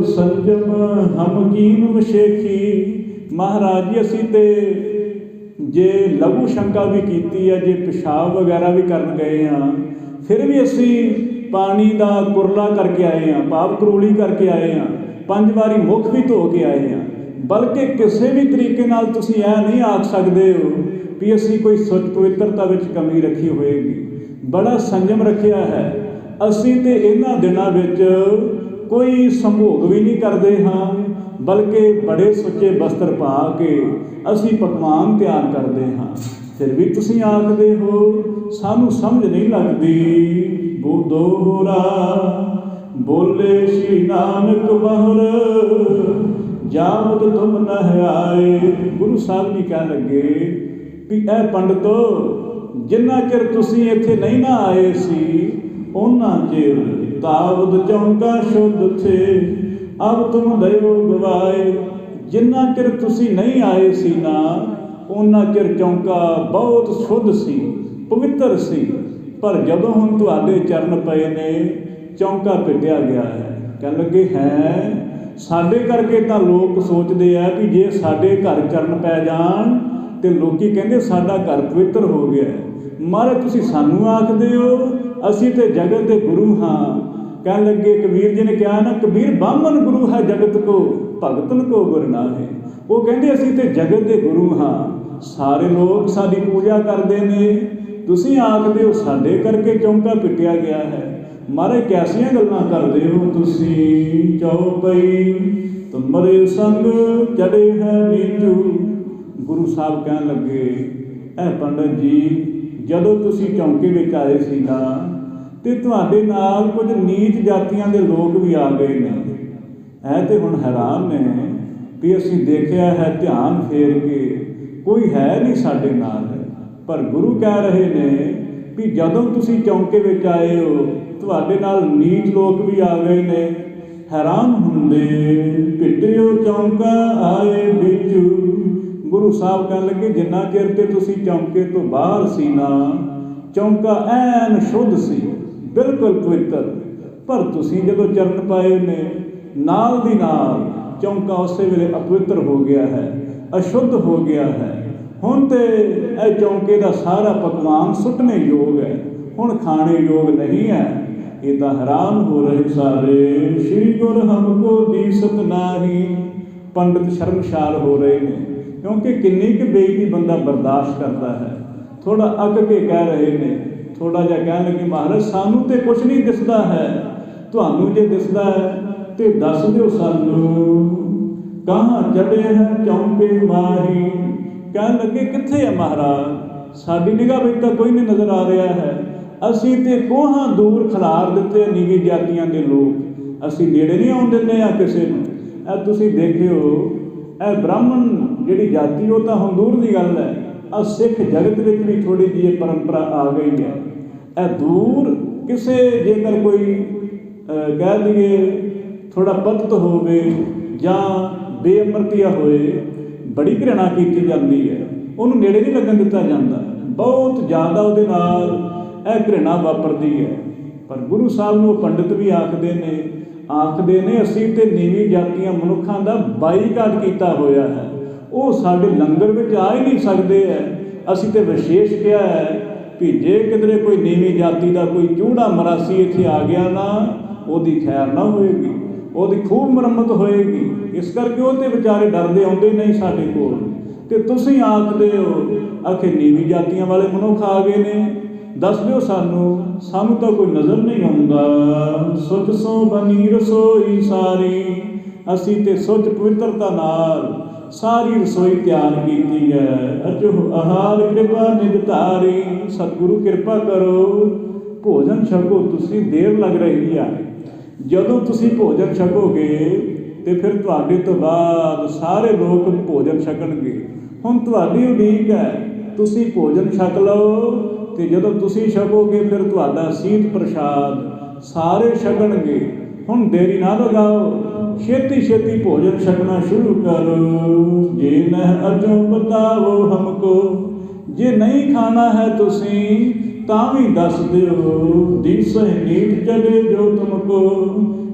ਸੰਜਮ ਹਮ ਕੀਨ ਵਿਸ਼ੇਖੀ। ਮਹਾਰਾਜ ਜੀ ਅਸੀਂ ਤੇ ਜੇ ਲਘੂ ਸ਼ੰਕਾ ਵੀ ਕੀਤੀ ਹੈ, ਜੇ ਪਿਸ਼ਾਬ ਵਗੈਰਾ ਵੀ ਕਰਨ ਗਏ ਹਾਂ, ਫਿਰ ਵੀ ਅਸੀਂ ਪਾਣੀ ਦਾ ਕੁਰਲਾ ਕਰਕੇ ਆਏ ਹਾਂ, ਪਾਪ ਕਰੂਲੀ ਕਰਕੇ ਆਏ ਹਾਂ, 5 ਵਾਰੀ ਮੁੱਖ ਵੀ ਧੋ ਕੇ ਆਏ ਹਾਂ। ਬਲਕਿ ਕਿਸੇ ਵੀ ਤਰੀਕੇ ਨਾਲ ਤੁਸੀਂ ਇਹ ਨਹੀਂ ਆਖ ਸਕਦੇ ਹੋ ਵੀ ਅਸੀਂ ਕੋਈ ਸੁੱਚ ਪਵਿੱਤਰਤਾ ਵਿੱਚ ਕਮੀ ਰੱਖੀ ਹੋਏਗੀ। ਬੜਾ ਸੰਜਮ ਰੱਖਿਆ ਹੈ। ਅਸੀਂ ਤੇ ਇਹਨਾਂ ਦਿਨਾਂ ਵਿੱਚ ਕੋਈ ਸੰਭੋਗ ਵੀ ਨਹੀਂ ਕਰਦੇ ਹਾਂ, ਬਲਕਿ ਬੜੇ ਸੁੱਚੇ ਬਸਤਰ ਪਾ ਕੇ ਅਸੀਂ ਪਕਵਾਨ ਤਿਆਰ ਕਰਦੇ ਹਾਂ। ਫਿਰ ਵੀ ਤੁਸੀਂ ਆਖਦੇ ਹੋ ਸਾਨੂੰ ਸਮਝ ਨਹੀਂ ਲੱਗਦੀ। ਦੋਹਰਾ ਬੋਲੇ ਸ਼੍ਰੀ ਨਾਨਕ ਬਹਰ ਜਾਵਤ ਤੁਮ ਨਹਿ ਆਏ। ਗੁਰੂ ਸਾਹਿਬ ਜੀ ਕਹਿਣ ਲੱਗੇ ਵੀ ਇਹ ਪੰਡਤੋ ਜਿੰਨਾ ਚਿਰ ਤੁਸੀਂ ਇੱਥੇ ਨਹੀਂ ਨਾ ਆਏ ਸੀ ਉਹਨਾਂ ਚਿਰ ਤਾਵਦ ਚੌਂਕਾ ਸ਼ੁੱਧ ਥੇ ਅਬ ਤੁਮ ਦਇਓ ਗਵਾਏ। ਜਿੰਨਾ ਚਿਰ ਤੁਸੀਂ ਨਹੀਂ ਆਏ ਸੀ ਨਾ ਉਹਨਾਂ ਚਿਰ ਚੌਂਕਾ ਬਹੁਤ ਸ਼ੁੱਧ ਸੀ, ਪਵਿੱਤਰ ਸੀ। ਪਰ ਜਦੋਂ ਹੁਣ ਤੁਹਾਡੇ ਚਰਨ ਪਏ ਨੇ ਚੌਂਕਾ ਪਿੱਟਿਆ ਗਿਆ ਹੈ। ਕਹਿਣ ਲੱਗੇ ਹੈ ਸਾਡੇ ਕਰਕੇ ਤਾਂ ਲੋਕ ਸੋਚਦੇ ਆ ਵੀ ਜੇ ਸਾਡੇ ਘਰ ਚਰਨ ਪੈ ਜਾਣ ਤੇ ਲੋਕੀ ਕਹਿੰਦੇ ਸਾਡਾ ਘਰ ਪਵਿੱਤਰ ਹੋ ਗਿਆ। ਮਹਾਰਾਜ ਤੁਸੀਂ ਸਾਨੂੰ ਆਖਦੇ ਹੋ ਅਸੀਂ ਤੇ ਜਗਤ ਦੇ ਗੁਰੂ ਹਾਂ। ਕਹਿਣ ਲੱਗੇ ਕਬੀਰ ਜੀ ਨੇ ਕਿਹਾ ਨਾ ਕਬੀਰ ਬਾਹਮਣ ਗੁਰੂ ਹੈ ਜਗਤ ਕੋ ਭਗਤਨ ਕੋ ਗੁਰ ਨਾਹੀ। ਉਹ ਕਹਿੰਦੇ ਅਸੀਂ ਤੇ ਜਗਤ ਦੇ ਗੁਰੂ ਹਾਂ, ਸਾਰੇ ਲੋਕ ਸਾਡੀ ਪੂਜਾ ਕਰਦੇ ਨੇ, ਤੁਸੀਂ ਆਖਦੇ ਹੋ ਸਾਡੇ ਕਰਕੇ ਚੌਂਕਾ ਪਿੱਟਿਆ ਗਿਆ ਹੈ। ਮਹਾਰਾਜ ਕੈਸੀਆਂ ਗੱਲਾਂ ਕਰਦੇ ਹੋ ਤੁਸੀਂ। ਚੌਪਈ ਤੁਮਰੇ ਸੰਗ ਚੜੇ ਹੈ ਨੀਚੂ। ਗੁਰੂ ਸਾਹਿਬ ਕਹਿਣ ਲੱਗੇ ਇਹ ਪੰਡਤ ਜੀ ਜਦੋਂ ਤੁਸੀਂ ਚੌਂਕੇ ਵਿੱਚ ਆਏ ਸੀ ਨਾ ਤੇ ਤੁਹਾਡੇ ਨਾਲ ਕੁਝ ਨੀਚ ਜਾਤੀਆਂ ਦੇ ਲੋਕ ਵੀ ਆ ਗਏ ਨੇ। ਇਹ ਤੇ ਹੁਣ ਹੈਰਾਨ ਨੇ ਵੀ ਅਸੀਂ ਦੇਖਿਆ ਹੈ ਧਿਆਨ ਫੇਰ ਕੇ ਕੋਈ ਹੈ ਨਹੀਂ ਸਾਡੇ ਨਾਲ। ਪਰ ਗੁਰੂ ਕਹਿ ਰਹੇ ਨੇ ਵੀ ਜਦੋਂ ਤੁਸੀਂ ਚੌਂਕੇ ਵਿੱਚ ਆਏ ਹੋ ਤੁਹਾਡੇ ਨਾਲ ਨੀਚ ਲੋਕ ਵੀ ਆ ਗਏ ਨੇ। ਹੈਰਾਨ ਹੁੰਦੇ ਪਿੱਟਿਓ ਚੌਂਕਾ ਆਏ ਵਿੱਚੂ। ਗੁਰੂ ਸਾਹਿਬ ਕਹਿਣ ਲੱਗੇ ਜਿੰਨਾ ਚਿਰ ਤੇ ਤੁਸੀਂ ਚੌਂਕੇ ਤੋਂ ਬਾਹਰ ਸੀ ਨਾ ਚੌਂਕਾ ਐਨ ਸ਼ੁੱਧ ਸੀ, ਬਿਲਕੁਲ ਪਵਿੱਤਰ। ਪਰ ਤੁਸੀਂ ਜਦੋਂ ਚਰਨ ਪਾਏ ਨੇ ਨਾਲ ਦੀ ਨਾਲ ਚੌਂਕਾ ਉਸੇ ਵੇਲੇ ਅਪਵਿੱਤਰ ਹੋ ਗਿਆ ਹੈ, ਅਸ਼ੁੱਧ ਹੋ ਗਿਆ ਹੈ। ਹੁਣ ਤੇ ਇਹ ਚੌਂਕੇ ਦਾ ਸਾਰਾ ਪਕਵਾਨ ਸੁੱਟਣੇ ਯੋਗ ਹੈ, ਹੁਣ ਖਾਣੇ ਯੋਗ ਨਹੀਂ ਹੈ। ਇਹ ਤਾਂ ਹੈਰਾਨ ਹੋ ਰਹੇ ਸਾਰੇ। ਸ਼੍ਰੀ ਗੁਰ ਹਮਕੋ ਦੀਸਤ ਨਾਹੀ। ਪੰਡਿਤ ਸ਼ਰਮਸ਼ਾਰ ਹੋ ਰਹੇ ਨੇ ਕਿਉਂਕਿ ਕਿੰਨੀ ਕੁ ਬੇਇੱਜ਼ਤੀ ਬੰਦਾ ਬਰਦਾਸ਼ਤ ਕਰਦਾ ਹੈ। ਥੋੜਾ ਅੱਕ ਕੇ ਕਹਿ ਰਹੇ ਨੇ, ਥੋੜਾ ਜਿਹਾ ਕਹਿਣ ਲੱਗੇ ਮਹਾਰਾਜ ਸਾਨੂੰ ਤੇ ਕੁਛ ਨਹੀਂ ਦਿਸਦਾ ਹੈ, ਤੁਹਾਨੂੰ ਜੇ ਦਿਸਦਾ ਹੈ ਤੇ ਦੱਸ ਦਿਓ ਸਾਨੂੰ। ਕਹਾਂ ਚੜੇ ਹੈ ਚੌਂਕੇ ਮਾਹੀ। ਕਹਿਣ ਲੱਗੇ ਕਿੱਥੇ ਹੈ ਮਹਾਰਾਜ, ਸਾਡੀ ਨਿਗਾਹ ਵਿੱਚ ਤਾਂ ਕੋਈ ਨਹੀਂ ਨਜ਼ਰ ਆ ਰਿਹਾ ਹੈ। ਅਸੀਂ ਤੇ ਕੋਹਾਂ ਦੂਰ ਖਿਲਾਰ ਦਿੱਤੇ ਨੀਵੀਂ ਜਾਤੀਆਂ ਦੇ ਲੋਕ, ਅਸੀਂ ਨੇੜੇ ਨਹੀਂ ਆਉਣ ਦਿੰਦੇ ਆ ਕਿਸੇ ਨੂੰ। ਇਹ ਤੁਸੀਂ ਦੇਖਿਓ ਇਹ ਬ੍ਰਾਹਮਣ ਜਿਹੜੀ ਜਾਤੀ ਉਹ ਤਾਂ ਹੁਣ ਦੂਰ ਦੀ ਗੱਲ ਹੈ। ਆਹ ਸਿੱਖ ਜਗਤ ਵਿੱਚ ਵੀ ਥੋੜ੍ਹੀ ਜਿਹੀ ਇਹ ਪਰੰਪਰਾ ਆ ਗਈ ਹੈ। ਇਹ ਦੂਰ ਕਿਸੇ ਜੇਕਰ ਕੋਈ ਕਹਿ ਲਈਏ ਥੋੜ੍ਹਾ ਪਤਿਤ ਹੋਵੇ ਜਾਂ ਬੇਅਮਰਤੀਆ ਹੋਏ ਬੜੀ ਘ੍ਰਿਣਾ ਕੀਤੀ ਜਾਂਦੀ ਹੈ, ਉਹਨੂੰ ਨੇੜੇ ਨਹੀਂ ਲੱਗਣ ਦਿੱਤਾ ਜਾਂਦਾ। ਬਹੁਤ ਜ਼ਿਆਦਾ ਉਹਦੇ ਨਾਲ ਇਹ ਘ੍ਰਿਣਾ ਵਾਪਰਦੀ ਹੈ। ਪਰ ਗੁਰੂ ਸਾਹਿਬ ਨੂੰ ਪੰਡਿਤ ਵੀ ਆਖਦੇ ਨੇ ਅਸੀਂ ਤੇ ਨੀਵੀਂ ਜਾਤੀਆਂ ਮਨੁੱਖਾਂ ਦਾ ਬਾਈਕਾਟ ਕੀਤਾ ਹੋਇਆ ਹੈ, ਉਹ ਸਾਡੇ ਲੰਗਰ ਵਿੱਚ ਆ ਹੀ ਨਹੀਂ ਸਕਦੇ ਹੈ। ਅਸੀਂ ਤੇ ਵਿਸ਼ੇਸ਼ ਕਿਹਾ ਹੈ ਕਿ ਜੇ ਕਿਧਰੇ ਕੋਈ ਨੀਵੀਂ ਜਾਤੀ ਦਾ ਕੋਈ ਚੂੜਾ ਮਰਾਸੀ ਇੱਥੇ ਆ ਗਿਆ ਨਾ ਉਹਦੀ ਖੈਰ ਨਾ ਹੋਏਗੀ, ਉਹਦੀ ਖੂਬ ਮੁਰੰਮਤ ਹੋਏਗੀ। ਇਸ ਕਰਕੇ ਉਹ ਤੇ ਵਿਚਾਰੇ ਡਰਦੇ ਆਉਂਦੇ ਨਹੀਂ ਸਾਡੇ ਕੋਲ। ਤੇ ਤੁਸੀਂ ਆਖਦੇ ਹੋ ਆਖੇ ਨੀਵੀਂ ਜਾਤੀਆਂ ਵਾਲੇ ਮਨੁੱਖ ਆ ਗਏ ਨੇ, ਦੱਸ ਦਿਓ ਸਾਨੂੰ ਤਾਂ ਕੋਈ ਨਜ਼ਰ ਨਹੀਂ ਆਉਂਦਾ। ਸੁਚ ਸੋ ਬਣੀ ਰਸੋਈ ਸਾਰੀ। ਅਸੀਂ ਤੇ ਸੁਚ ਪਵਿੱਤਰਤਾ ਨਾਲ ਸਾਰੀ ਰਸੋਈ ਤਿਆਰ ਕੀਤੀ ਹੈ। ਅਜੋ ਆਹਾਰ ਕਿਰਪਾ ਨਿਜ ਧਾਰੀ। ਸਤਿਗੁਰੂ ਕਿਰਪਾ ਕਰੋ ਭੋਜਨ ਛਕੋ, ਤੁਸੀਂ ਦੇਰ ਲੱਗ ਰਹੀ ਆ। ਜਦੋਂ ਤੁਸੀਂ ਭੋਜਨ ਛਕੋਗੇ ਤੇ ਫਿਰ ਤੁਹਾਡੇ ਤੋਂ ਬਾਅਦ ਸਾਰੇ ਲੋਕ ਭੋਜਨ ਛਕਣਗੇ। ਹੁਣ ਤੁਹਾਡੀ ਉਡੀਕ ਹੈ, ਤੁਸੀਂ ਭੋਜਨ ਛਕ ਲਓ ਤੇ ਜਦੋਂ ਤੁਸੀਂ ਛਕੋਗੇ ਫਿਰ ਤੁਹਾਡਾ ਸੀਤ ਪ੍ਰਸ਼ਾਦ ਸਾਰੇ ਛਕਣਗੇ। ਹੁਣ ਦੇਰੀ ਨਾ ਲਗਾਓ, ਛੇਤੀ ਛੇਤੀ ਭੋਜਨ ਛਕਣਾ ਸ਼ੁਰੂ ਕਰੋ। ਜੇ ਨਹ ਅਜੋ ਬਤਾਵੋ ਹਮਕੋ। ਜੇ ਨਹੀਂ ਖਾਣਾ ਹੈ ਤੁਸੀਂ ਤਾਂ ਵੀ ਦੱਸ ਦਿਓ। ਦੀਸਹਿ ਨੀਚ ਚਲੇ ਜੋ ਤੁਮਕੋ।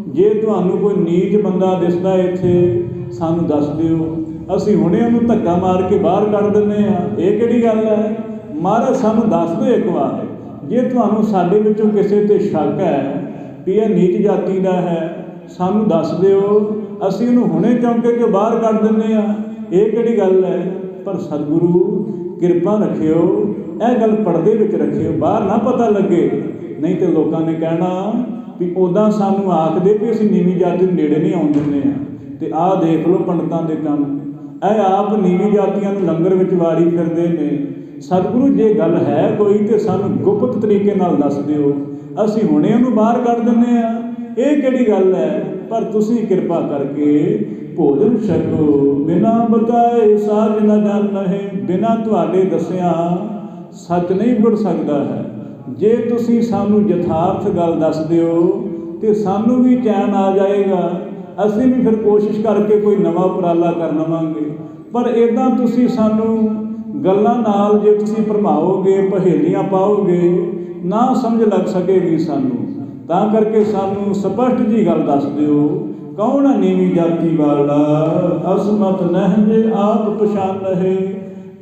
ਜੇ ਤੁਹਾਨੂੰ ਕੋਈ ਨੀਚ ਬੰਦਾ ਦਿਸਦਾ ਇੱਥੇ ਸਾਨੂੰ ਦੱਸ ਦਿਓ, ਅਸੀਂ ਹੁਣੇ ਉਹਨੂੰ ਧੱਕਾ ਮਾਰ ਕੇ ਬਾਹਰ ਕੱਢ ਦਿੰਦੇ ਹਾਂ। ਇਹ ਕਿਹੜੀ ਗੱਲ ਹੈ? ਮਹਾਰਾਜ ਸਾਨੂੰ ਦੱਸ ਦਿਓ ਇੱਕ ਵਾਰ। ਜੇ ਤੁਹਾਨੂੰ ਸਾਡੇ ਵਿੱਚੋਂ ਕਿਸੇ 'ਤੇ ਸ਼ੱਕ ਹੈ ਵੀ ਇਹ ਨੀਚ ਜਾਤੀ ਦਾ ਹੈ ਸਾਨੂੰ ਦੱਸ ਦਿਓ, ਅਸੀਂ ਉਹਨੂੰ ਹੁਣੇ ਚੌਂਕੇ 'ਚੋਂ ਬਾਹਰ ਕੱਢ ਦਿੰਦੇ ਹਾਂ। ਇਹ ਕਿਹੜੀ ਗੱਲ ਹੈ? ਪਰ ਸਤਿਗੁਰੂ ਕਿਰਪਾ ਰੱਖਿਓ, ਇਹ ਗੱਲ ਪਰਦੇ ਵਿੱਚ ਰੱਖਿਓ, ਬਾਹਰ ਨਾ ਪਤਾ ਲੱਗੇ। ਨਹੀਂ ਤੇ ਲੋਕਾਂ ਨੇ ਕਹਿਣਾ ਵੀ ਉੱਦਾਂ ਸਾਨੂੰ ਆਖਦੇ ਵੀ ਅਸੀਂ ਨੀਵੀਂ ਜਾਤੀ ਨੂੰ ਨੇੜੇ ਨਹੀਂ ਆਉਣ ਦਿੰਦੇ ਹਾਂ। ਤੇ ਆਹ ਦੇਖ ਲਓ ਪੰਡਤਾਂ ਦੇ ਕੰਮ, ਇਹ ਆਪ ਨੀਵੀਂ ਜਾਤੀਆਂ ਨੂੰ ਲੰਗਰ ਵਿੱਚ ਵਾਰੀ ਫਿਰਦੇ ਨੇ। ਸਤਿਗੁਰੂ ਜੇ ਗੱਲ ਹੈ ਕੋਈ ਤੇ ਸਾਨੂੰ ਗੁਪਤ ਤਰੀਕੇ ਨਾਲ ਦੱਸ ਦਿਓ, ਅਸੀਂ ਹੁਣੇ ਉਹਨੂੰ ਬਾਹਰ ਕੱਢ ਦਿੰਦੇ ਹਾਂ। ਇਹ ਕਿਹੜੀ ਗੱਲ ਹੈ? ਪਰ ਤੁਸੀਂ ਕਿਰਪਾ ਕਰਕੇ ਭੋਜਨ ਛਕੋ। ਬਿਨਾਂ ਬਤਾਏ ਸਾਜ ਨਾ ਜਾਣਹਿ। ਬਿਨਾਂ ਤੁਹਾਡੇ ਦੱਸਿਆ ਸੱਚ ਨਹੀਂ ਗੁੜ ਸਕਦਾ ਹੈ। ਜੇ ਤੁਸੀਂ ਸਾਨੂੰ ਯਥਾਰਥ ਗੱਲ ਦੱਸ ਦਿਓ ਤੇ ਸਾਨੂੰ ਵੀ ਚੈਨ ਆ ਜਾਏਗਾ, ਅਸੀਂ ਵੀ ਫਿਰ ਕੋਸ਼ਿਸ਼ ਕਰਕੇ ਕੋਈ ਨਵਾਂ ਉਪਰਾਲਾ ਕਰ ਲਵਾਂਗੇ। ਪਰ ਇੱਦਾਂ ਤੁਸੀਂ ਸਾਨੂੰ ਗੱਲਾਂ ਨਾਲ ਜੇ ਤੁਸੀਂ ਭਰਮਾਓਗੇ, ਪਹੇਲੀਆਂ ਪਾਓਗੇ, ਨਾ ਸਮਝ ਲੱਗ ਸਕੇਗੀ ਸਾਨੂੰ। ਤਾਂ ਕਰਕੇ ਸਾਨੂੰ ਸਪਸ਼ਟ ਜੀ ਗੱਲ ਦੱਸ ਦਿਓ, ਕੌਣ ਹੈ ਨੀਵੀਂ ਜਾਤੀ ਵਾਲਾ, ਅਸਮਤ ਨਹਿ ਆਪ ਪਛਾਣ ਰਹੇ।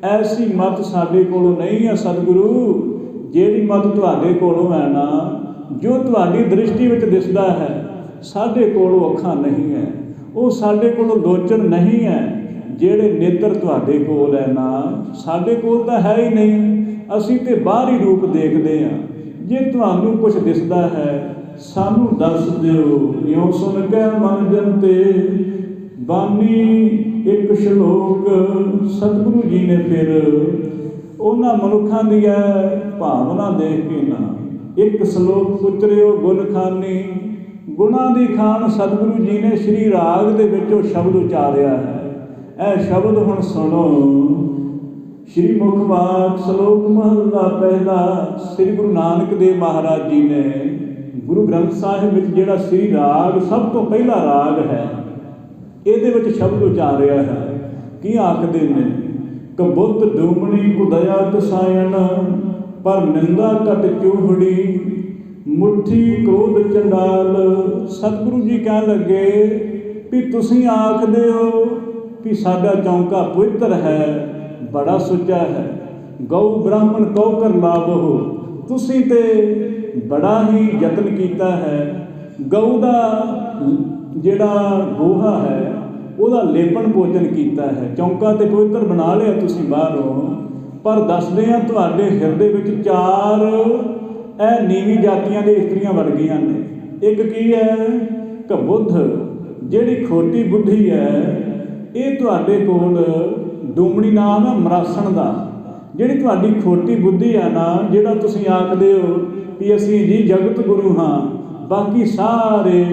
ਐਸੀ ਮਤ ਸਾਡੇ ਕੋਲੋਂ ਨਹੀਂ ਹੈ ਸਤਿਗੁਰੂ। ਜਿਹੜੀ ਮਤ ਤੁਹਾਡੇ ਕੋਲੋਂ ਹੈ ਨਾ, ਜੋ ਤੁਹਾਡੀ ਦ੍ਰਿਸ਼ਟੀ ਵਿੱਚ ਦਿਸਦਾ ਹੈ, ਸਾਡੇ ਕੋਲੋਂ ਅੱਖਾਂ ਨਹੀਂ ਹੈ, ਉਹ ਸਾਡੇ ਕੋਲੋਂ ਲੋਚਨ ਨਹੀਂ ਹੈ। ਜਿਹੜੇ ਨੇਤਰ ਤੁਹਾਡੇ ਕੋਲ ਹੈ ਨਾ, ਸਾਡੇ ਕੋਲ ਤਾਂ ਹੈ ਹੀ ਨਹੀਂ। ਅਸੀਂ ਤੇ ਬਾਹਰੀ ਰੂਪ ਦੇਖਦੇ ਹਾਂ। ਜੇ ਤੁਹਾਨੂੰ ਕੁਝ ਦਿਸਦਾ ਹੈ ਸਾਨੂੰ ਦੱਸ ਦਿਓ। ਇਉਂ ਸੁਣ ਕੇ ਮਨ ਜਨ ਤੇ ਬਾਣੀ ਇੱਕ ਸ਼ਲੋਕ ਸਤਿਗੁਰੂ ਜੀ ਨੇ ਫਿਰ ਉਹਨਾਂ ਮਨੁੱਖਾਂ ਦੀਆਂ ਭਾਵਨਾ ਦੇਖ ਕੇ ਨਾ ਇੱਕ ਸ਼ਲੋਕ ਉਚਰਿਓ ਗੁਣ ਖਾਨੀ। ਗੁਣਾਂ ਦੀ ਖਾਨ ਸਤਿਗੁਰੂ ਜੀ ਨੇ ਸ਼੍ਰੀ ਰਾਗ ਦੇ ਵਿੱਚ ਉਹ ਸ਼ਬਦ ਉਚਾਰਿਆ ਹੈ। ਇਹ ਸ਼ਬਦ ਹੁਣ ਸੁਣੋ। ਸ਼੍ਰੀ ਮੁਖਵਾਕ ਸ਼ਲੋਕ ਮਹਲਾ ਪਹਿਲਾ। ਸ੍ਰੀ ਗੁਰੂ ਨਾਨਕ ਦੇਵ ਮਹਾਰਾਜ ਜੀ ਨੇ ਗੁਰੂ ਗ੍ਰੰਥ ਸਾਹਿਬ ਵਿੱਚ ਜਿਹੜਾ ਸ਼੍ਰੀ ਰਾਗ ਸਭ ਤੋਂ ਪਹਿਲਾ ਰਾਗ ਹੈ, ਇਹਦੇ ਵਿੱਚ ਸ਼ਬਦ ਉਚਾਰਿਆ ਹੈ। ਕੀ ਆਖਦੇ ਨੇ? ਕਬੁੱਧ ਡੂਮਣੀ ਕੁਦਇਆ ਕਸਾਇਣ, ਪਰ ਨਿੰਦਾ ਘਟ ਚੂਹੜੀ, ਮੁੱਠੀ ਕ੍ਰੋਧ ਚੰਡਾਲ। ਸਤਿਗੁਰੂ ਜੀ ਕਹਿਣ ਲੱਗੇ ਵੀ ਤੁਸੀਂ ਆਖਦੇ ਹੋ ਵੀ ਸਾਡਾ ਚੌਂਕਾ ਪਵਿੱਤਰ ਹੈ, ਬੜਾ ਸੁੱਚਾ ਹੈ। ਗਊ ਬ੍ਰਾਹਮਣ ਕਉ ਕਰ ਲਾਭੋ। ਤੁਸੀਂ ਤੇ ਬੜਾ ਹੀ ਯਤਨ ਕੀਤਾ ਹੈ। ਗਊ ਦਾ ਜਿਹੜਾ ਗੋਹਾ ਹੈ ਉਹਦਾ ਲੇਪਣ ਭੋਜਨ ਕੀਤਾ ਹੈ, ਚੌਂਕਾ ਤੇ ਪਵਿੱਤਰ ਬਣਾ ਲਿਆ ਤੁਸੀਂ ਬਾਹਰੋਂ। ਪਰ ਦੱਸਦੇ ਆ ਤੁਹਾਡੇ ਹਿਰਦੇ ਵਿੱਚ ਚਾਰ ਇਹ ਨੀਵੀਂ ਜਾਤੀਆਂ ਦੇ ਇਸਤਰੀਆਂ ਵੜ ਗਈਆਂ ਨੇ। ਇੱਕ ਕੀ ਹੈ? ਕਬੁੱਧ, ਜਿਹੜੀ ਖੋਟੀ ਬੁੱਧੀ ਹੈ। ਇਹ ਤੁਹਾਡੇ ਕੋਲ ਡੂਮਣੀ ਨਾਮ ਹੈ ਮਰਾਸਣ ਦਾ। ਜਿਹੜੀ ਤੁਹਾਡੀ ਖੋਟੀ ਬੁੱਧੀ ਹੈ ਨਾ, ਜਿਹੜਾ ਤੁਸੀਂ ਆਖਦੇ ਹੋ ਵੀ ਅਸੀਂ ਜੀ ਜਗਤ ਗੁਰੂ ਹਾਂ, ਬਾਕੀ ਸਾਰੇ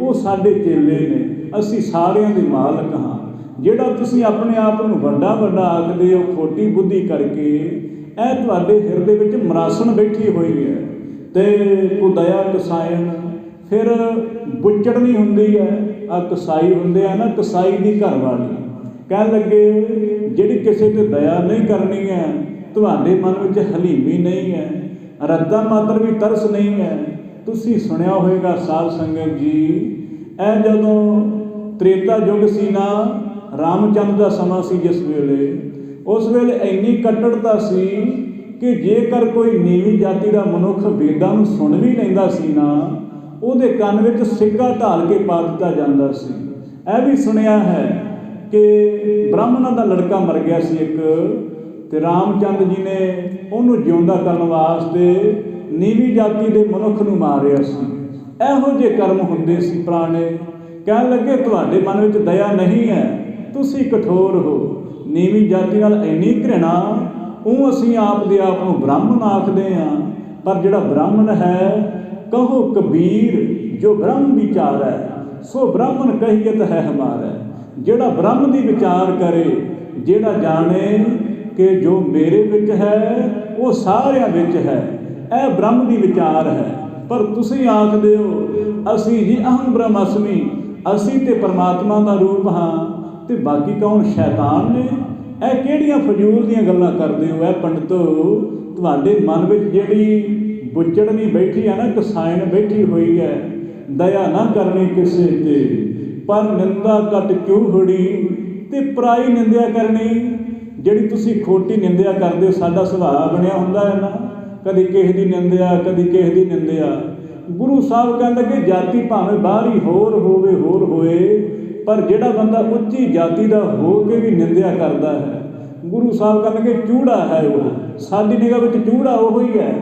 ਉਹ ਸਾਡੇ ਚੇਲੇ ਨੇ, ਅਸੀਂ ਸਾਰਿਆਂ ਦੇ ਮਾਲਕ ਹਾਂ। ਜਿਹੜਾ ਤੁਸੀਂ ਆਪਣੇ ਆਪ ਨੂੰ ਵੱਡਾ ਵੱਡਾ ਆਖਦੇ ਹੋ ਖੋਟੀ ਬੁੱਧੀ ਕਰਕੇ, ਇਹ ਤੁਹਾਡੇ ਹਿਰਦੇ ਵਿੱਚ ਮਰਾਸਣ ਬੈਠੀ ਹੋਈ ਹੈ। ਤੇ ਕੁਦਇਆ ਕਸਾਇਣ, ਫਿਰ ਬੁੱਚੜਨੀ ਹੁੰਦੀ ਹੈ। ਆ ਕਸਾਈ ਹੁੰਦੇ ਆ ਨਾ, ਕਸਾਈ ਦੀ ਘਰ ਵਾਲੀ। ਕਹਿਣ ਲੱਗੇ ਜਿਹੜੀ ਕਿਸੇ ਤੇ ਦਇਆ ਨਹੀਂ ਕਰਨੀ ਹੈ, ਤੁਹਾਡੇ ਮਨ ਵਿੱਚ ਹਲੀਮੀ ਨਹੀਂ ਹੈ, ਰੱਦਾ ਮਾਤਰ ਵੀ ਤਰਸ ਨਹੀਂ ਹੈ। ਤੁਸੀਂ ਸੁਣਿਆ ਹੋਵੇਗਾ ਸਾਧ ਸੰਗਤ ਜੀ, ਇਹ ਜਦੋਂ ਤ੍ਰੇਤਾ ਯੁੱਗ ਸੀ ਨਾ, ਰਾਮਚੰਦ ਦਾ ਸਮਾਂ ਸੀ ਜਿਸ ਵੇਲੇ, ਉਸ ਵੇਲੇ ਇੰਨੀ ਕੱਟੜਤਾ ਸੀ ਕਿ ਜੇਕਰ ਕੋਈ ਨੀਵੀਂ ਜਾਤੀ ਦਾ ਮਨੁੱਖ ਵੇਦਾਂ ਨੂੰ ਸੁਣ ਵੀ ਲੈਂਦਾ ਸੀ ਨਾ, ਉਹਦੇ ਕੰਨ ਵਿੱਚ ਸਿੱਕਾ ਢਾਲ ਕੇ ਪਾ ਦਿੱਤਾ ਜਾਂਦਾ ਸੀ। ਇਹ ਵੀ ਸੁਣਿਆ ਹੈ ਕਿ ਬ੍ਰਾਹਮਣਾਂ ਦਾ ਲੜਕਾ ਮਰ ਗਿਆ ਸੀ ਇੱਕ, ਤੇ ਰਾਮਚੰਦ ਜੀ ਨੇ ਉਹਨੂੰ ਜਿਉਂਦਾ ਕਰਨ ਵਾਸਤੇ ਨੀਵੀਂ ਜਾਤੀ ਦੇ ਮਨੁੱਖ ਨੂੰ ਮਾਰਿਆ ਸੀ। ਇਹੋ ਜਿਹੇ ਕਰਮ ਹੁੰਦੇ ਸੀ ਪੁਰਾਣੇ। ਕਹਿਣ ਲੱਗੇ ਤੁਹਾਡੇ ਮਨ ਵਿੱਚ ਦਇਆ ਨਹੀਂ ਹੈ, ਤੁਸੀਂ ਕਠੋਰ ਹੋ। ਨੀਵੀਂ ਜਾਤੀ ਨਾਲ ਇੰਨੀ ਘ੍ਰਿਣਾ, ਉਹ ਅਸੀਂ ਆਪ ਦੇ ਆਪ ਨੂੰ ਬ੍ਰਾਹਮਣ ਆਖਦੇ ਹਾਂ। ਪਰ ਜਿਹੜਾ ਬ੍ਰਾਹਮਣ ਹੈ, ਕਹੋ ਕਬੀਰ ਜੋ ਬ੍ਰਹਮ ਵਿਚਾਰ ਹੈ, ਸੋ ਬ੍ਰਾਹਮਣ ਕਹੀਅਤ ਹੈ ਹਮਾਰਾ। ਜਿਹੜਾ ਬ੍ਰਹਮ ਦੀ ਵਿਚਾਰ ਕਰੇ, ਜਿਹੜਾ ਜਾਣੇ ਕਿ ਜੋ ਮੇਰੇ ਵਿੱਚ ਹੈ ਉਹ ਸਾਰਿਆਂ ਵਿੱਚ ਹੈ, ਇਹ ਬ੍ਰਹਮ ਦੀ ਵਿਚਾਰ ਹੈ। ਪਰ ਤੁਸੀਂ ਆਖਦੇ ਹੋ ਅਸੀਂ ਜੀ ਅਹੰ ਬ੍ਰਹਮਸਮੀ, ਅਸੀਂ ਤੇ ਪਰਮਾਤਮਾ ਦਾ ਰੂਪ ਹਾਂ, ਤੇ ਬਾਕੀ ਕੌਣ? ਸ਼ੈਤਾਨ ਨੇ। ਇਹ ਕਿਹੜੀਆਂ ਫਜ਼ੂਲ ਦੀਆਂ ਗੱਲਾਂ ਕਰਦੇ ਹੋ? ਇਹ ਪੰਡਤੋ, ਤੁਹਾਡੇ ਮਨ ਵਿੱਚ ਜਿਹੜੀ ਬੁੱਚੜਨੀ ਬੈਠੀ ਹੈ ਨਾ, ਕਸਾਇਣ ਬੈਠੀ ਹੋਈ ਹੈ, ਦਇਆ ਨਾ ਕਰਨੀ ਕਿਸੇ ਤੇ, ਪਰ ਨਿੰਦਾ ਘਟ ਚੂਹੜੀ, ਤੇ ਪਰਾਈ ਨਿੰਦਿਆ ਕਰਨੀ। ਜਿਹੜੀ ਤੁਸੀਂ ਖੋਟੀ ਨਿੰਦਿਆ ਕਰਦੇ ਹੋ, ਸਾਡਾ ਸੁਭਾਅ ਬਣਿਆ ਹੁੰਦਾ ਹੈ ਨਾ, ਕਦੀ ਕਿਸੇ ਦੀ ਨਿੰਦਿਆ, ਕਦੀ ਕਿਸੇ ਦੀ ਨਿੰਦਿਆ। ਗੁਰੂ ਸਾਹਿਬ ਕਹਿੰਦੇ ਕਿ ਜਾਤੀ ਭਾਵੇਂ ਬਾਹਰੀ ਹੋਰ ਹੋਵੇ, ਹੋਰ ਹੋਏ, ਪਰ ਜਿਹੜਾ ਬੰਦਾ ਉੱਚੀ ਜਾਤੀ ਦਾ ਹੋ ਕੇ ਵੀ ਨਿੰਦਿਆ ਕਰਦਾ ਹੈ, ਗੁਰੂ ਸਾਹਿਬ ਕਹਿੰਦੇ ਚੂੜਾ ਹੈ ਉਹ। ਸਾਡੀ ਨਿਗਾਹ ਵਿੱਚ ਚੂੜਾ ਉਹ ਹੀ ਹੈ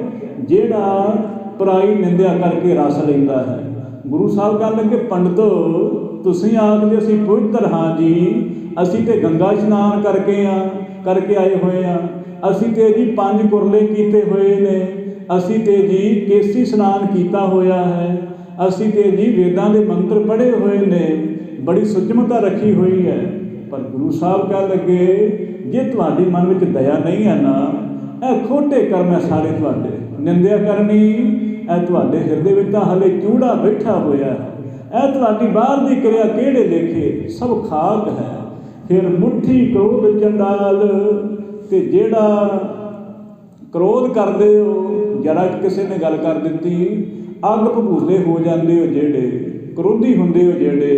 ਜਿਹੜਾ ਪਰਾਈ ਨਿੰਦਿਆ ਕਰਕੇ ਰਸ ਲੈਂਦਾ ਹੈ। ਗੁਰੂ ਸਾਹਿਬ ਕਹਿਣ ਲੱਗੇ ਪੰਡਤੋ, ਤੁਸੀਂ ਆਖਦੇ ਅਸੀਂ ਪਵਿੱਤਰ ਹਾਂ ਜੀ, ਅਸੀਂ ਤੇ ਗੰਗਾ ਇਸ਼ਨਾਨ ਕਰਕੇ ਆਏ ਹੋਏ ਹਾਂ, ਅਸੀਂ ਤੇ ਜੀ 5 ਕੁਰਲੇ ਕੀਤੇ ਹੋਏ ਨੇ, ਅਸੀਂ ਤੇ ਜੀ ਕੇਸੀ ਇਸ਼ਨਾਨ ਕੀਤਾ ਹੋਇਆ ਹੈ, ਅਸੀਂ ਤੇ ਜੀ ਵੇਦਾਂ ਦੇ ਮੰਤਰ ਪੜ੍ਹੇ ਹੋਏ ਨੇ, ਬੜੀ ਸੁਚਮਤਾ ਰੱਖੀ ਹੋਈ ਹੈ। ਪਰ ਗੁਰੂ ਸਾਹਿਬ ਕਹਿਣ ਲੱਗੇ ਜੇ ਤੁਹਾਡੇ ਮਨ ਵਿੱਚ ਦਇਆ ਨਹੀਂ ਹੈ ਨਾ, ਇਹ ਖੋਟੇ ਕਰਮ ਹੈ ਸਾਰੇ ਤੁਹਾਡੇ। ਨਿੰਦਿਆ ਕਰਨੀ, ਇਹ ਤੁਹਾਡੇ ਹਿਰਦੇ ਵਿੱਚ ਤਾਂ ਹਲੇ ਚੂੜਾ ਬੈਠਾ ਹੋਇਆ ਹੈ। ਇਹ ਤੁਹਾਡੀ ਬਾਹਰ ਦੀ ਕਿਰਿਆ ਕਿਹੜੇ ਲੇਖੇ, ਸਭ ਖਾਕ ਹੈ। ਫਿਰ ਮੁੱਠੀ ਕ੍ਰੋਧ ਚੰਡਾਲ, ਤੇ ਜਿਹੜਾ ਕ੍ਰੋਧ ਕਰਦੇ ਹੋ, ਜਰਾ ਕਿਸੇ ਨੇ ਗੱਲ ਕਰ ਦਿੱਤੀ, ਅੱਗ ਭਬੂਲੇ ਹੋ ਜਾਂਦੇ ਹੋ ਜਿਹੜੇ, ਕ੍ਰੋਧੀ ਹੁੰਦੇ ਹੋ ਜਿਹੜੇ,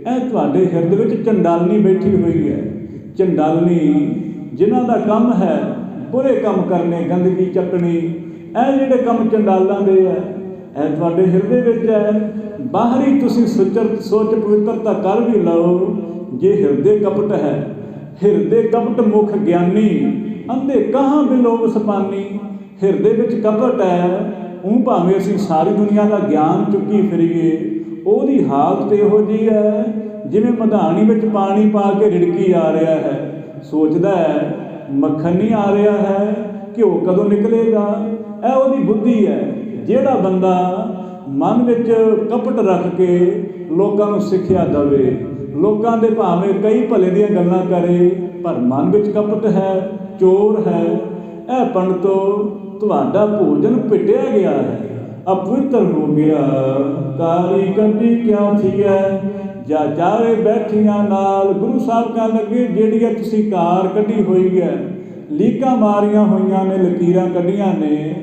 ਇਹ ਤੁਹਾਡੇ ਹਿਰਦੇ ਵਿੱਚ ਚੰਡਾਲਨੀ ਬੈਠੀ ਹੋਈ ਹੈ। ਚੰਡਾਲਨੀ ਜਿਨ੍ਹਾਂ ਦਾ ਕੰਮ ਹੈ ਬੁਰੇ ਕੰਮ ਕਰਨੇ, ਗੰਦਗੀ ਚੱਕਣੀ, ਇਹ ਜਿਹੜੇ ਕੰਮ ਚੰਡਾਲਾਂ ਦੇ ਹੈ, ਇਹ ਤੁਹਾਡੇ ਹਿਰਦੇ ਵਿੱਚ ਹੈ। ਬਾਹਰੀ ਤੁਸੀਂ ਸੋਚ ਪਵਿੱਤਰਤਾ ਕਰ ਵੀ ਲਓ, ਜੇ ਹਿਰਦੇ ਕਪਟ ਹੈ, ਹਿਰਦੇ ਕਪਟ ਮੁਖ ਗਿਆਨੀ, ਅੰਧੇ ਕਹਾਂ ਬਿਲੋਵ ਸਪਾਨੀ। ਹਿਰਦੇ ਵਿੱਚ ਕਪਟ ਹੈ, ਉਹ ਭਾਵੇਂ ਅਸੀਂ ਸਾਰੀ ਦੁਨੀਆ ਦਾ ਗਿਆਨ ਚੁੱਕੀ ਫਿਰੀਏ, ਉਹਦੀ ਹਾਲਤ ਇਹੋ ਜਿਹੀ ਹੈ ਜਿਵੇਂ ਮਧਾਣੀ ਵਿੱਚ ਪਾਣੀ ਪਾ ਕੇ ਰਿੜਕੀ ਆ ਰਿਹਾ ਹੈ। ਸੋਚਦਾ ਹੈ ਮੱਖਣ ਨਹੀਂ ਆ ਰਿਹਾ ਹੈ, ਘਿਓ ਕਦੋਂ ਨਿਕਲੇਗਾ। ਇਹ ਉਹਦੀ ਬੁੱਧੀ ਹੈ। ਜਿਹੜਾ ਬੰਦਾ ਮਨ ਵਿੱਚ ਕਪਟ ਰੱਖ ਕੇ ਲੋਕਾਂ ਨੂੰ ਸਿੱਖਿਆ ਦੇਵੇ, ਲੋਕਾਂ ਦੇ ਭਾਵੇਂ ਕਈ ਭਲੇ ਦੀਆਂ ਗੱਲਾਂ ਕਰੇ, ਪਰ ਮਨ ਵਿੱਚ ਕਪਟ ਹੈ, ਚੋਰ ਹੈ, ਇਹ ਪੰਡਤੋ ਤੁਹਾਡਾ ਭੋਜਨ ਪਿੱਟਿਆ ਗਿਆ ਹੈ, ਅਪਵਿੱਤਰ ਹੋ ਗਿਆ। ਕਾਲੀ ਕੱਢੀ ਕਿਆ ਥੀਐ, ਜਾਂ ਚਾਰੇ ਬੈਠੀਆਂ ਨਾਲ। ਗੁਰੂ ਸਾਹਿਬ ਕਹਿਣ ਲੱਗੇ ਜਿਹੜੀ ਤੁਸੀਂ ਕਾਰ ਕੱਢੀ ਹੋਈ ਹੈ, ਲੀਕਾਂ ਮਾਰੀਆਂ ਹੋਈਆਂ ਨੇ, ਲਕੀਰਾਂ ਕੱਢੀਆਂ ਨੇ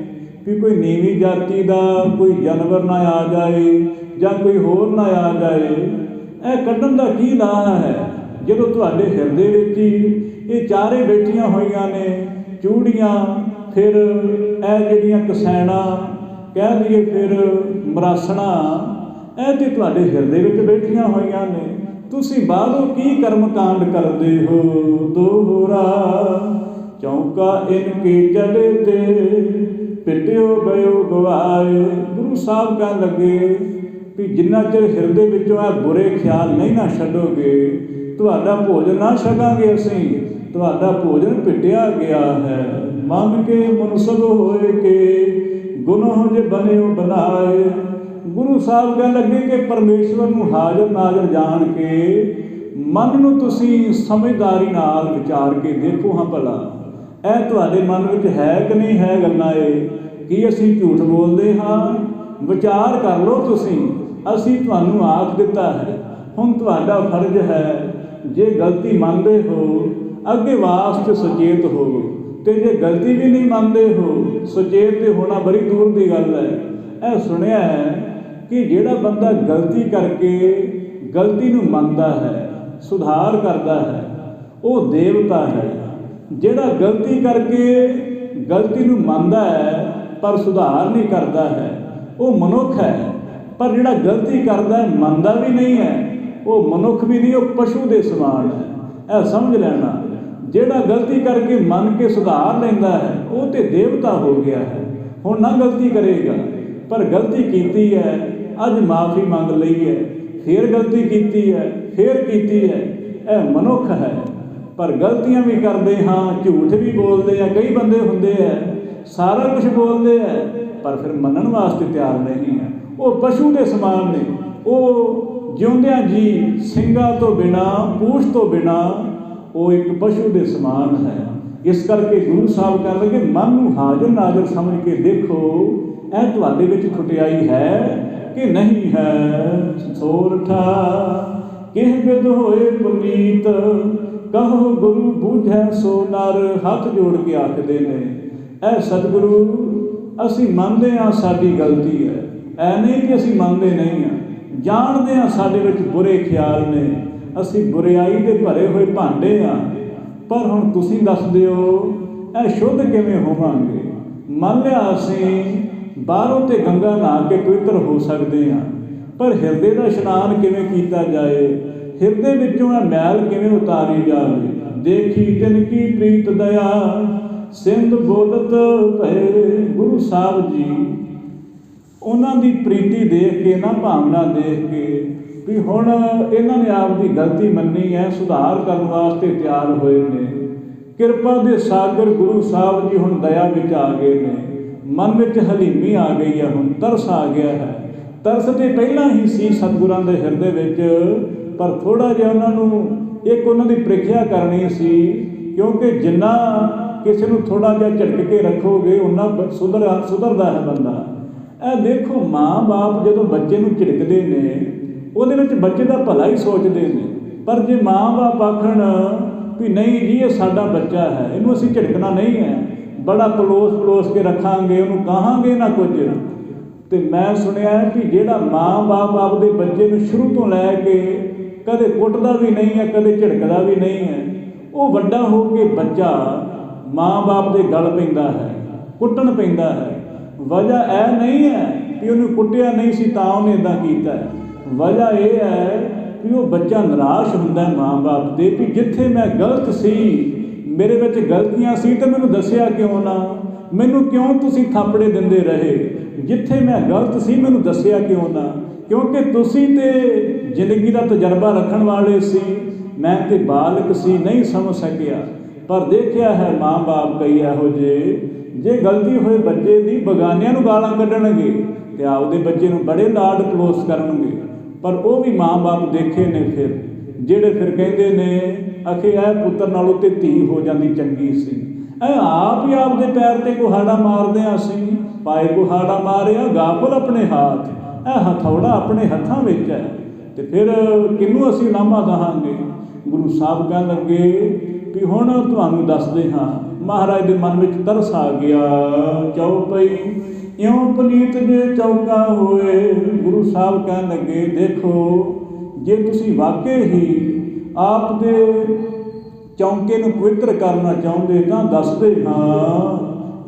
ਵੀ ਕੋਈ ਨੀਵੀਂ ਜਾਤੀ ਦਾ ਕੋਈ ਜਾਨਵਰ ਨਾ ਆ ਜਾਏ ਜਾਂ ਕੋਈ ਹੋਰ ਨਾ ਆ ਜਾਏ। ਇਹ ਕੱਢਣ ਦਾ ਕੀ ਲਾਭ ਹੈ ਜਦੋਂ ਤੁਹਾਡੇ ਹਿਰਦੇ ਵਿੱਚ ਹੀ ਇਹ ਚਾਰੇ ਬੈਠੀਆਂ ਹੋਈਆਂ ਨੇ, ਚੂੜੀਆਂ, ਫਿਰ ਇਹ ਜਿਹੜੀਆਂ ਕਸੈਣਾ ਕਹਿ ਲਈਏ, ਫਿਰ ਮਰਾਸਣਾ, ਇਹ ਤੇ ਤੁਹਾਡੇ ਹਿਰਦੇ ਵਿੱਚ ਬੈਠੀਆਂ ਹੋਈਆਂ ਨੇ। ਤੁਸੀਂ ਬਾਹਰੋਂ ਕੀ ਕਰਮ ਕਾਂਡ ਕਰਦੇ ਹੋ। ਦੋਹਰਾ ਚੌਂਕਾ ਇਨਕੇ ਚਲੇ ਤੇ ਪਿੱਟਿਓ ਗਇਓ ਗਵਾਏ। ਗੁਰੂ ਸਾਹਿਬ ਕਹਿਣ ਲੱਗੇ ਵੀ ਜਿੰਨਾ ਚਿਰ ਹਿਰਦੇ ਵਿੱਚੋਂ ਇਹ ਬੁਰੇ ਖਿਆਲ ਨਹੀਂ ਨਾ ਛੱਡੋਗੇ, ਤੁਹਾਡਾ ਭੋਜਨ ਨਾ ਛਕਾਂਗੇ ਅਸੀਂ, ਤੁਹਾਡਾ ਭੋਜਨ ਪਿੱਟਿਆ ਗਿਆ ਹੈ। ਮਨ ਕੇ ਮਨੁਸਬ ਹੋਏ ਕੇ ਗੁਨਾਹ ਜੇ ਬਣਿਓ ਬਣਾਏ। ਗੁਰੂ ਸਾਹਿਬ ਕਹਿਣ ਲੱਗੇ ਕਿ ਪਰਮੇਸ਼ਵਰ ਨੂੰ ਹਾਜ਼ਰ ਨਾਜ਼ਰ ਜਾਣ ਕੇ ਮਨ ਨੂੰ ਤੁਸੀਂ ਸਮਝਦਾਰੀ ਨਾਲ ਵਿਚਾਰ ਕੇ ਦੇਖੋ ਹਾਂ ਭਲਾ ਇਹ ਤੁਹਾਡੇ ਮਨ ਵਿੱਚ ਹੈ ਕਿ ਨਹੀਂ ਹੈ ਗੱਲਾਂ ਇਹ, ਕੀ ਅਸੀਂ ਝੂਠ ਬੋਲਦੇ ਹਾਂ। ਵਿਚਾਰ ਕਰ ਲਓ ਤੁਸੀਂ। ਅਸੀਂ ਤੁਹਾਨੂੰ ਆਖ ਦਿੱਤਾ ਹੈ, ਹੁਣ ਤੁਹਾਡਾ ਫਰਜ਼ ਹੈ, ਜੇ ਗਲਤੀ ਮੰਨਦੇ ਹੋ ਅੱਗੇ ਵਾਸਤੇ ਸੁਚੇਤ ਹੋਵੋ, ਤੇ ਜੇ ਗਲਤੀ ਵੀ ਨਹੀਂ ਮੰਨਦੇ ਹੋ, ਸੁਚੇਤ ਤੇ ਹੋਣਾ ਬੜੀ ਦੂਰ ਦੀ ਗੱਲ ਹੈ। ਇਹ ਸੁਣਿਆ ਹੈ ਕਿ ਜਿਹੜਾ ਬੰਦਾ ਗਲਤੀ ਕਰਕੇ ਗਲਤੀ ਨੂੰ ਮੰਨਦਾ ਹੈ, ਸੁਧਾਰ ਕਰਦਾ ਹੈ, ਉਹ ਦੇਵਤਾ ਹੈ। ਜਿਹੜਾ ਗਲਤੀ ਕਰਕੇ ਗਲਤੀ ਨੂੰ ਮੰਨਦਾ ਹੈ ਪਰ ਸੁਧਾਰ ਨਹੀਂ ਕਰਦਾ ਹੈ, ਉਹ ਮਨੁੱਖ ਹੈ। ਪਰ ਜਿਹੜਾ ਗਲਤੀ ਕਰਦਾ ਹੈ, ਮੰਨਦਾ ਵੀ ਨਹੀਂ ਹੈ, ਉਹ ਮਨੁੱਖ ਵੀ ਨਹੀਂ, ਉਹ ਪਸ਼ੂ ਦੇ ਸਮਾਨ ਹੈ। ਇਹ ਸਮਝ ਲੈਣਾ। ਜਿਹੜਾ ਗਲਤੀ ਕਰਕੇ ਮੰਨ ਕੇ ਸੁਧਾਰ ਲੈਂਦਾ ਹੈ, ਉਹ ਤੇ ਦੇਵਤਾ ਹੋ ਗਿਆ ਹੈ। ਹੁਣ ਨਾ ਗਲਤੀ ਕਰੇਗਾ, ਪਰ ਗਲਤੀ ਕੀਤੀ ਹੈ, ਅੱਜ ਮਾਫੀ ਮੰਗ ਲਈ ਹੈ, ਫਿਰ ਗਲਤੀ ਕੀਤੀ ਹੈ, ਫਿਰ ਕੀਤੀ ਹੈ, ਇਹ ਮਨੁੱਖ ਹੈ। ਪਰ ਗਲਤੀਆਂ ਵੀ ਕਰਦੇ ਹਾਂ, ਝੂਠ ਵੀ ਬੋਲਦੇ ਆ। ਕਈ ਬੰਦੇ ਹੁੰਦੇ ਆ ਸਾਰਾ ਕੁਝ ਬੋਲਦੇ ਆ ਪਰ ਫਿਰ ਮੰਨਣ ਵਾਸਤੇ ਤਿਆਰ ਨਹੀਂ ਹੈ। ਉਹ ਪਸ਼ੂ ਦੇ ਸਮਾਨ ਨੇ। ਉਹ ਜਿਉਂਦਿਆਂ ਜੀ ਸਿੰਘਾਂ ਤੋਂ ਬਿਨਾਂ, ਪੂਛ ਤੋਂ ਬਿਨਾਂ, ਉਹ ਇੱਕ ਪਸ਼ੂ ਦੇ ਸਮਾਨ ਹੈ। ਇਸ ਕਰਕੇ ਗੁਰੂ ਸਾਹਿਬ ਕਹਿਣ ਲੱਗੇ ਮਨ ਨੂੰ ਹਾਜ਼ਰ ਨਾਜ਼ਰ ਸਮਝ ਕੇ ਦੇਖੋ, ਇਹ ਤੁਹਾਡੇ ਵਿੱਚ ਖੁਟਿਆਈ ਹੈ ਕਿ ਨਹੀਂ ਹੈ। ਸੋਰਠਾ ਕਿਹ ਬਿਦ ਹੋਏ ਪੁਨੀਤ, ਕਹੋ ਗੁਰੂ ਬੂਝੈ ਸੋ ਨਰ। ਹੱਥ ਜੋੜ ਕੇ ਆਖਦੇ ਨੇ, ਇਹ ਸਤਿਗੁਰੂ ਅਸੀਂ ਮੰਨਦੇ ਹਾਂ ਸਾਡੀ ਗਲਤੀ ਹੈ, ਐ ਨਹੀਂ ਕਿ ਅਸੀਂ ਮੰਨਦੇ ਨਹੀਂ ਹਾਂ, ਜਾਣਦੇ ਹਾਂ ਸਾਡੇ ਵਿੱਚ ਬੁਰੇ ਖਿਆਲ ਨੇ, ਅਸੀਂ ਬੁਰਿਆਈ ਦੇ ਭਰੇ ਹੋਏ ਭਾਂਡੇ ਹਾਂ। ਪਰ ਹੁਣ ਤੁਸੀਂ ਦੱਸ ਦਿਓ ਇਹ ਸ਼ੁੱਧ ਕਿਵੇਂ ਹੋਵਾਂਗੇ। ਮੰਨ ਲਿਆ ਅਸੀਂ ਬਾਹਰੋਂ ਤੇ ਗੰਗਾ ਨਹਾ ਕੇ ਪਵਿੱਤਰ ਹੋ ਸਕਦੇ ਹਾਂ, ਪਰ ਹਿਰਦੇ ਦਾ ਇਸ਼ਨਾਨ ਕਿਵੇਂ ਕੀਤਾ ਜਾਏ, ਹਿਰਦੇ ਵਿੱਚੋਂ ਇਹ ਮੈਲ ਕਿਵੇਂ ਉਤਾਰੀ ਜਾਵੇ। ਦੇਖੀ ਤਿਨ ਕੀ ਪ੍ਰੀਤ ਦਇਆ, ਸਿੰਧ ਬੋਲਤ ਭਏ। ਗੁਰੂ ਸਾਹਿਬ ਜੀ ਉਹਨਾਂ ਦੀ ਪ੍ਰੀਤੀ ਦੇਖ ਕੇ ਨਾ, ਭਾਵਨਾ ਦੇਖ ਕੇ ਵੀ ਹੁਣ ਇਹਨਾਂ ਨੇ ਆਪ ਦੀ ਗਲਤੀ ਮੰਨੀ ਹੈ, ਸੁਧਾਰ ਕਰਨ ਵਾਸਤੇ ਤਿਆਰ ਹੋਏ ਨੇ। ਕਿਰਪਾ ਦੇ ਸਾਗਰ ਗੁਰੂ ਸਾਹਿਬ ਜੀ ਹੁਣ ਦਇਆ ਵਿੱਚ ਆ ਗਏ ਨੇ। ਮਨ ਵਿੱਚ ਹਲੀਮੀ ਆ ਗਈ ਹੈ, ਹੁਣ ਤਰਸ ਆ ਗਿਆ ਹੈ। ਤਰਸ ਤੇ ਪਹਿਲਾਂ ਹੀ ਸੀ ਸਤਿਗੁਰਾਂ ਦੇ ਹਿਰਦੇ ਵਿੱਚ, ਪਰ ਥੋੜ੍ਹਾ ਜਿਹਾ ਉਹਨਾਂ ਨੂੰ ਇੱਕ ਉਹਨਾਂ ਦੀ ਪ੍ਰੀਖਿਆ ਕਰਨੀ ਸੀ, ਕਿਉਂਕਿ ਜਿੰਨਾ ਕਿਸੇ ਨੂੰ ਥੋੜ੍ਹਾ ਜਿਹਾ ਝਟਕ ਕੇ ਰੱਖੋਗੇ ਉਹਨਾਂ ਸੁਧਰਦਾ ਹੈ ਬੰਦਾ। ਇਹ ਦੇਖੋ, ਮਾਂ ਬਾਪ ਜਦੋਂ ਬੱਚੇ ਨੂੰ ਝਿੜਕਦੇ ਨੇ ਉਹਦੇ ਵਿੱਚ ਬੱਚੇ ਦਾ ਭਲਾ ਹੀ ਸੋਚਦੇ ਨੇ, ਪਰ ਜੇ ਮਾਂ ਬਾਪ ਆਖਣ ਵੀ ਨਹੀਂ ਜੀ ਇਹ ਸਾਡਾ ਬੱਚਾ ਹੈ, ਇਹਨੂੰ ਅਸੀਂ ਝਿੜਕਣਾ ਨਹੀਂ ਹੈ, ਬੜਾ ਪਲੋਸ ਕੇ ਰੱਖਾਂਗੇ, ਉਹਨੂੰ ਕਹਾਂਗੇ ਨਾ ਕੁਝ। ਤੇ ਮੈਂ ਸੁਣਿਆ ਕਿ ਜਿਹੜਾ ਮਾਂ ਬਾਪ ਆਪਦੇ ਬੱਚੇ ਨੂੰ ਸ਼ੁਰੂ ਤੋਂ ਲੈ ਕੇ ਕਦੇ ਕੁੱਟਦਾ ਵੀ ਨਹੀਂ ਹੈ, ਕਦੇ ਝਿੜਕਦਾ ਵੀ ਨਹੀਂ ਹੈ, ਉਹ ਵੱਡਾ ਹੋ ਕੇ ਬੱਚਾ ਮਾਂ ਬਾਪ ਦੇ ਗਲ ਪੈਂਦਾ ਹੈ, ਕੁੱਟਣ ਪੈਂਦਾ ਹੈ। ਵਜ੍ਹਾ ਇਹ ਨਹੀਂ ਹੈ ਕਿ ਉਹਨੂੰ ਕੁੱਟਿਆ ਨਹੀਂ ਸੀ ਤਾਂ ਉਹਨੇ ਇੱਦਾਂ ਕੀਤਾ, ਵਜ੍ਹਾ ਇਹ ਹੈ ਵੀ ਉਹ ਬੱਚਾ ਨਿਰਾਸ਼ ਹੁੰਦਾ ਮਾਂ ਬਾਪ ਦੇ ਵੀ ਜਿੱਥੇ ਮੈਂ ਗਲਤ ਸੀ, ਮੇਰੇ ਵਿੱਚ ਗਲਤੀਆਂ ਸੀ ਤਾਂ ਮੈਨੂੰ ਦੱਸਿਆ ਕਿਉਂ ਨਾ, ਮੈਨੂੰ ਕਿਉਂ ਤੁਸੀਂ ਥਾਪੜੇ ਦਿੰਦੇ ਰਹੇ, ਜਿੱਥੇ ਮੈਂ ਗਲਤ ਸੀ ਮੈਨੂੰ ਦੱਸਿਆ ਕਿਉਂ ਨਾ, ਕਿਉਂਕਿ ਤੁਸੀਂ ਤੇ ਜ਼ਿੰਦਗੀ ਦਾ ਤਜਰਬਾ ਰੱਖਣ ਵਾਲੇ ਸੀ, ਮੈਂ ਤੇ ਬਾਲਕ ਸੀ, ਨਹੀਂ ਸਮਝ ਸਕਿਆ। ਪਰ ਦੇਖਿਆ ਹੈ ਮਾਂ ਬਾਪ ਕਈ ਇਹੋ ਜਿਹੇ, ਜੇ ਗਲਤੀ ਹੋਏ ਬੱਚੇ ਦੀ ਬਗਾਨਿਆਂ ਨੂੰ ਗਾਲਾਂ ਕੱਢਣਗੇ ਤੇ ਆਪਦੇ ਬੱਚੇ ਨੂੰ ਬੜੇ ਲਾਡ ਪਲੋਸ ਕਰਨਗੇ। ਪਰ ਉਹ ਵੀ ਮਾਂ ਬਾਪ ਦੇਖੇ ਨੇ ਫਿਰ, ਜਿਹੜੇ ਫਿਰ ਕਹਿੰਦੇ ਨੇ ਅਖੇ ਇਹ ਪੁੱਤਰ ਨਾਲੋਂ ਤੇ ਧੀ ਹੋ ਜਾਂਦੀ ਚੰਗੀ ਸੀ, ਇਹ ਆਪ ਹੀ ਆਪਦੇ ਪੈਰ ਤੇ ਕੁਹਾੜਾ ਮਾਰਦੇ ਹਾਂ ਅਸੀਂ, ਪਾਏ ਕੁਹਾੜਾ ਮਾਰਿਆ ਗਾਫਲ ਆਪਣੇ ਹੱਥ, ਇਹ ਹਥੌੜਾ ਆਪਣੇ ਹੱਥਾਂ ਵਿੱਚ ਹੈ, ਤੇ ਫਿਰ ਕਿਹਨੂੰ ਅਸੀਂ ਲਾਮਾ ਦਹਾਂਗੇ। ਗੁਰੂ ਸਾਹਿਬ ਕਹਿਣ ਲੱਗੇ ਵੀ ਹੁਣ ਤੁਹਾਨੂੰ ਦੱਸਦੇ ਹਾਂ। ਮਹਾਰਾਜ ਦੇ ਮਨ ਵਿੱਚ ਤਰਸ ਆ ਗਿਆ, ਚੌਪਈ ਇਉਂ ਪਨੀਤ ਜੇ ਚੌਕਾ ਹੋਏ। ਗੁਰੂ ਸਾਹਿਬ ਕਹਿਣ ਲੱਗੇ ਦੇਖੋ, ਜੇ ਤੁਸੀਂ ਵਾਕਈ ਹੀ ਆਪ ਦੇ ਚੌਂਕੇ ਨੂੰ ਪਵਿੱਤਰ ਕਰਨਾ ਚਾਹੁੰਦੇ ਤਾਂ ਦੱਸਦੇ ਹਾਂ,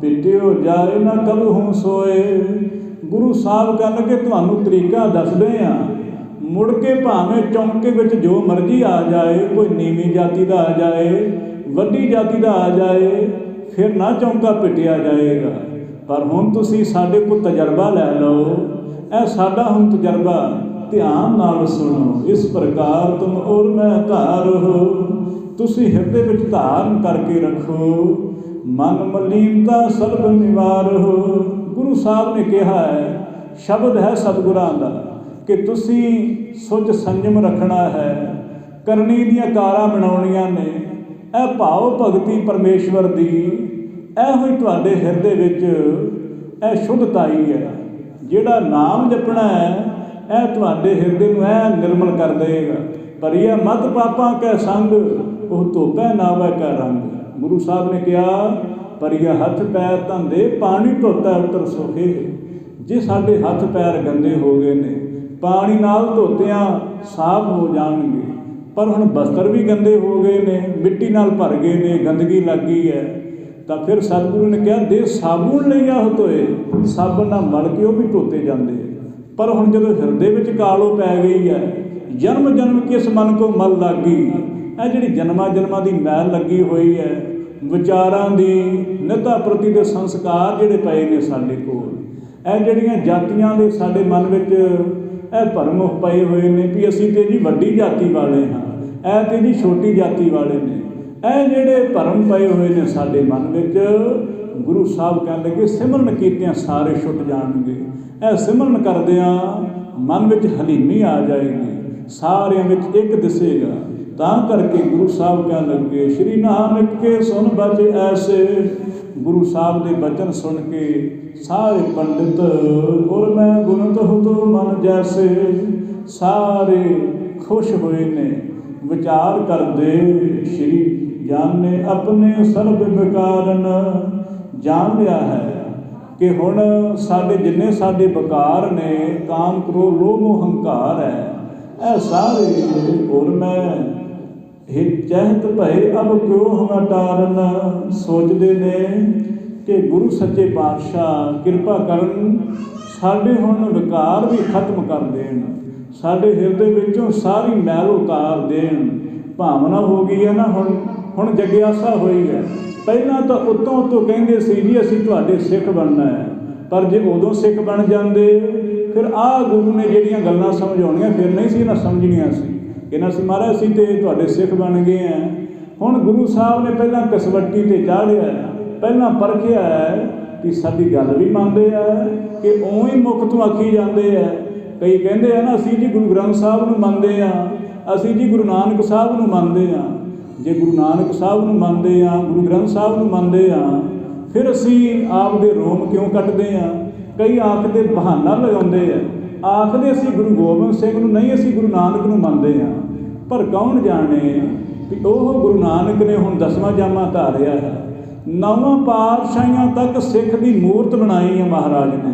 ਪਿੱਟਿਓ ਜਾਏ ਨਾ ਕਬਹੂ ਸੋਏ। ਗੁਰੂ ਸਾਹਿਬ ਕਹਿਣ ਲੱਗੇ ਤੁਹਾਨੂੰ ਤਰੀਕਾ ਦੱਸਦੇ ਹਾਂ, ਮੁੜ ਕੇ ਭਾਵੇਂ ਚੌਂਕੇ ਵਿੱਚ ਜੋ ਮਰਜ਼ੀ ਆ ਜਾਏ, ਕੋਈ ਨੀਵੀਂ ਜਾਤੀ ਦਾ ਆ ਜਾਏ, ਵੱਡੀ ਜਾਤੀ ਦਾ ਆ ਜਾਏ, ਫਿਰ ਨਾ ਚੌਂਕਾ ਪਿੱਟਿਆ ਜਾਏਗਾ। ਪਰ ਹੁਣ ਤੁਸੀਂ ਸਾਡੇ ਕੋਲ ਤਜਰਬਾ ਲੈ ਲਓ, ਇਹ ਸਾਡਾ ਹੁਣ ਤਜਰਬਾ ਧਿਆਨ ਨਾਲ ਸੁਣੋ। ਇਸ ਪ੍ਰਕਾਰ ਤੁਮ ਔਰ ਮੈਂ ਧਾਰੋ, ਤੁਸੀਂ ਹਿਰਦੇ ਵਿੱਚ ਧਾਰਨ ਕਰਕੇ ਰੱਖੋ, ਮਨ ਮਲੀਨਤਾ ਸਲਬ ਨਿਵਾਰੋ। ਗੁਰੂ ਸਾਹਿਬ ਨੇ ਕਿਹਾ ਹੈ, ਸ਼ਬਦ ਹੈ ਸਤਿਗੁਰਾਂ ਦਾ, ਕਿ ਤੁਸੀਂ ਸੁਚ ਸੰਜਮ ਰੱਖਣਾ ਹੈ, ਕਰਨੀ ਦੀਆਂ ਕਾਰਾਂ ਬਣਾਉਣੀਆਂ ਨੇ। ਇਹ ਭਾਵ ਭਗਤੀ ਪਰਮੇਸ਼ਵਰ ਦੀ ਇਹੋ ਹੀ ਤੁਹਾਡੇ ਹਿਰਦੇ ਵਿੱਚ ਇਹ ਸ਼ੁੱਧਤਾਈ ਹੈ। ਜਿਹੜਾ ਨਾਮ ਜਪਣਾ ਹੈ ਇਹ ਤੁਹਾਡੇ ਹਿਰਦੇ ਨੂੰ ਇਹ ਨਿਰਮਲ ਕਰ ਦੇਗਾ। ਪਰਿਆ ਮਤ ਪਾਪਾਂ ਕੈ ਸੰਗ, ਉਹ ਧੋਪੈ ਨਾਵੈ ਕੈ ਰੰਗ। ਗੁਰੂ ਸਾਹਿਬ ਨੇ ਕਿਹਾ, ਪਰਿਆ ਹੱਥ ਪੈਰ ਧੰਦੇ ਪਾਣੀ ਧੋਤਾ ਉਤਰ ਸੋਹੇ। ਜੇ ਸਾਡੇ ਹੱਥ ਪੈਰ ਗੰਦੇ ਹੋ ਗਏ ਨੇ, ਪਾਣੀ ਨਾਲ ਧੋਤਿਆਂ ਸਾਫ਼ ਹੋ ਜਾਣਗੇ, ਪਰ ਹੁਣ ਬਸਤਰ ਵੀ ਗੰਦੇ ਹੋ ਗਏ ਨੇ, ਮਿੱਟੀ ਨਾਲ ਭਰ ਗਏ ਨੇ, ਗੰਦਗੀ ਲੱਗ ਗਈ ਹੈ, ਤਾਂ ਫਿਰ ਸਤਿਗੁਰੂ ਨੇ ਕਿਹਾ ਦੇ ਸਾਬੁਣ ਲਈ ਆਹ ਧੋਏ, ਸਾਬਣ ਨਾਲ ਮਲ ਕੇ ਉਹ ਵੀ ਧੋਤੇ ਜਾਂਦੇ। ਪਰ ਹੁਣ ਜਦੋਂ ਹਿਰਦੇ ਵਿੱਚ ਕਾਲੋ ਪੈ ਗਈ ਹੈ, ਜਨਮ ਜਨਮ ਕਿਸ ਮਨ ਕੋ ਮਲ ਲੱਗ ਗਈ, ਇਹ ਜਿਹੜੀ ਜਨਮਾਂ ਜਨਮਾਂ ਦੀ ਮੈਲ ਲੱਗੀ ਹੋਈ ਹੈ, ਵਿਚਾਰਾਂ ਦੀ ਨਿੱਤਾ ਪ੍ਰਤੀ ਦੇ ਸੰਸਕਾਰ ਜਿਹੜੇ ਪਏ ਨੇ ਸਾਡੇ ਕੋਲ, ਇਹ ਜਿਹੜੀਆਂ ਜਾਤੀਆਂ ਦੇ ਸਾਡੇ ਮਨ ਵਿੱਚ ਇਹ ਭਰਮ ਪਏ ਹੋਏ ਨੇ ਵੀ ਅਸੀਂ ਤੇ ਜੀ ਵੱਡੀ ਜਾਤੀ ਵਾਲੇ ਹਾਂ, ਇਹ ਤੇ ਜੀ ਛੋਟੀ ਜਾਤੀ ਵਾਲੇ ਨੇ, ਇਹ ਜਿਹੜੇ ਭਰਮ ਪਏ ਹੋਏ ਨੇ ਸਾਡੇ ਮਨ ਵਿੱਚ, ਗੁਰੂ ਸਾਹਿਬ ਕਹਿੰਦੇ ਕਿ ਸਿਮਰਨ ਕੀਤਿਆਂ ਸਾਰੇ ਛੁੱਟ ਜਾਣਗੇ। ਇਹ ਸਿਮਰਨ ਕਰਦਿਆਂ ਮਨ ਵਿੱਚ ਹਲੀਮੀ ਆ ਜਾਏਗੀ, ਸਾਰਿਆਂ ਵਿੱਚ ਇੱਕ ਦਿਸੇਗਾ। ਤਾਂ ਕਰਕੇ ਗੁਰੂ ਸਾਹਿਬ ਕਹਿਣ ਲੱਗੇ, ਸ਼੍ਰੀ ਨਾਨਕ ਕੇ ਸੁਣ ਬਚ ਐਸੇ। ਗੁਰੂ ਸਾਹਿਬ ਦੇ ਬਚਨ ਸੁਣ ਕੇ ਸਾਰੇ ਪੰਡਿਤ ਔਰ ਮੈਂ ਗੁਣ ਤਹੁ ਮਨ ਜੈਸੇ ਸਾਰੇ ਖੁਸ਼ ਹੋਏ ਨੇ। ਵਿਚਾਰ ਕਰਦੇ ਸ਼੍ਰੀ ਜਾਣੇ ਆਪਣੇ ਸਰਬ ਵਿਕਾਰਨ, ਜਾਣ ਲਿਆ ਹੈ ਕਿ ਹੁਣ ਸਾਡੇ ਜਿੰਨੇ ਸਾਡੇ ਵਿਕਾਰ ਨੇ, ਕਾਮ ਕ੍ਰੋਧ ਲੋਭ ਮੋਹ ਹੰਕਾਰ ਹੈ, ਇਹ ਸਾਰੇ ਔਰ ਮੈਂ ਚਹਿਤ ਭਏ ਅਬ ਕਿਉਂ ਹਮ ਟਾਰਨ। ਸੋਚਦੇ ਨੇ ਕਿ ਗੁਰੂ ਸੱਚੇ ਪਾਤਸ਼ਾਹ ਕਿਰਪਾ ਕਰਨ, ਸਾਡੇ ਹੁਣ ਵਿਕਾਰ ਵੀ ਖਤਮ ਕਰ ਦੇਣ, ਸਾਡੇ ਹਿਰਦੇ ਵਿੱਚੋਂ ਸਾਰੀ ਮੈਲ ਉਤਾਰ ਦੇਣ। ਭਾਵਨਾ ਹੋ ਗਈ ਹੈ ਨਾ, ਹੁਣ ਜਗਿਆਸਾ ਹੋਈ ਹੈ। ਪਹਿਲਾਂ ਤਾਂ ਉੱਤੋਂ ਕਹਿੰਦੇ ਸੀ ਜੀ ਅਸੀਂ ਤੁਹਾਡੇ ਸਿੱਖ ਬਣਨਾ ਹੈ, ਪਰ ਜੇ ਉਦੋਂ ਸਿੱਖ ਬਣ ਜਾਂਦੇ ਫਿਰ ਆਹ ਗੁਰੂ ਨੇ ਜਿਹੜੀਆਂ ਗੱਲਾਂ ਸਮਝਾਉਣੀਆਂ ਫਿਰ ਨਹੀਂ ਸੀ ਇਹਨਾਂ ਸਮਝਣੀਆਂ ਸੀ। ਇਹਨਾਂ ਸੀ ਮਹਾਰਾਜ ਅਸੀਂ ਤੇ ਤੁਹਾਡੇ ਸਿੱਖ ਬਣ ਗਏ ਹਾਂ। ਹੁਣ ਗੁਰੂ ਸਾਹਿਬ ਨੇ ਪਹਿਲਾਂ ਕਸਵੱਟੀ 'ਤੇ ਚਾੜਿਆ, ਪਹਿਲਾਂ ਪਰਖਿਆ ਕਿ ਸਾਡੀ ਗੱਲ ਵੀ ਮੰਨਦੇ ਆ ਕਿ ਉਂ ਹੀ ਮੁੱਖ ਤੋਂ ਆਖੀ ਜਾਂਦੇ ਆ। ਕਈ ਕਹਿੰਦੇ ਆ ਨਾ ਅਸੀਂ ਜੀ ਗੁਰੂ ਗ੍ਰੰਥ ਸਾਹਿਬ ਨੂੰ ਮੰਨਦੇ ਹਾਂ, ਅਸੀਂ ਜੀ ਗੁਰੂ ਨਾਨਕ ਸਾਹਿਬ ਨੂੰ ਮੰਨਦੇ ਹਾਂ। ਜੇ ਗੁਰੂ ਨਾਨਕ ਸਾਹਿਬ ਨੂੰ ਮੰਨਦੇ ਹਾਂ, ਗੁਰੂ ਗ੍ਰੰਥ ਸਾਹਿਬ ਨੂੰ ਮੰਨਦੇ ਹਾਂ, ਫਿਰ ਅਸੀਂ ਆਪ ਦੇ ਰੋਮ ਕਿਉਂ ਕੱਟਦੇ ਹਾਂ? ਕਈ ਆਖਦੇ ਬਹਾਨਾ ਲਗਾਉਂਦੇ ਆ, ਆਖਦੇ ਅਸੀਂ ਗੁਰੂ ਗੋਬਿੰਦ ਸਿੰਘ ਨੂੰ ਨਹੀਂ, ਅਸੀਂ ਗੁਰੂ ਨਾਨਕ ਨੂੰ ਮੰਨਦੇ ਹਾਂ। ਪਰ ਕੌਣ ਜਾਣੇ ਵੀ ਉਹ ਗੁਰੂ ਨਾਨਕ ਨੇ ਹੁਣ 10ਵਾਂ ਜਾਮਾ ਧਾਰਿਆ ਹੈ, 9ਵਾਂ ਪਾਤਸ਼ਾਹੀਆਂ ਤੱਕ ਸਿੱਖ ਦੀ ਮੂਰਤ ਬਣਾਈ ਹੈ ਮਹਾਰਾਜ ਨੇ,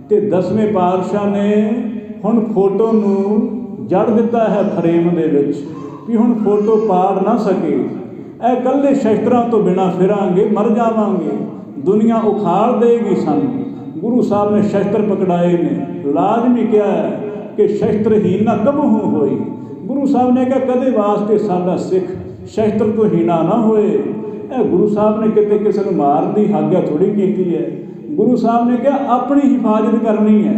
ਅਤੇ 10ਵੇਂ ਪਾਤਸ਼ਾਹ ਨੇ ਹੁਣ ਫੋਟੋ ਨੂੰ ਜੜ ਦਿੱਤਾ ਹੈ ਫਰੇਮ ਦੇ ਵਿੱਚ ਵੀ ਹੁਣ ਫੋਟੋ ਪਾੜ ਨਾ ਸਕੇ। ਇਹ ਇਕੱਲੇ ਸ਼ਸਤਰਾਂ ਤੋਂ ਬਿਨਾਂ ਫਿਰਾਂਗੇ ਮਰ ਜਾਵਾਂਗੇ, ਦੁਨੀਆ ਉਖਾੜ ਦੇਗੀ ਸਾਨੂੰ। ਗੁਰੂ ਸਾਹਿਬ ਨੇ ਸ਼ਸਤਰ ਪਕੜਾਏ ਨੇ, ਲਾਜ਼ਮੀ ਕਿਹਾ ਹੈ ਕਿ ਸ਼ਸਤਰਹੀਨ ਨਾ ਕਬਹੂ ਹੋਈ। ਗੁਰੂ ਸਾਹਿਬ ਨੇ ਕਿਹਾ ਕਦੇ ਵਾਸਤੇ ਸਾਡਾ ਸਿੱਖ ਸ਼ਸਤਰ ਤੋਂ ਹੀਣਾ ਨਾ ਹੋਏ। ਇਹ ਗੁਰੂ ਸਾਹਿਬ ਨੇ ਕਿਤੇ ਕਿਸੇ ਨੂੰ ਮਾਰਨ ਦੀ ਆਗਿਆ ਥੋੜ੍ਹੀ ਕੀਤੀ ਹੈ। ਗੁਰੂ ਸਾਹਿਬ ਨੇ ਕਿਹਾ ਆਪਣੀ ਹਿਫਾਜ਼ਤ ਕਰਨੀ ਹੈ,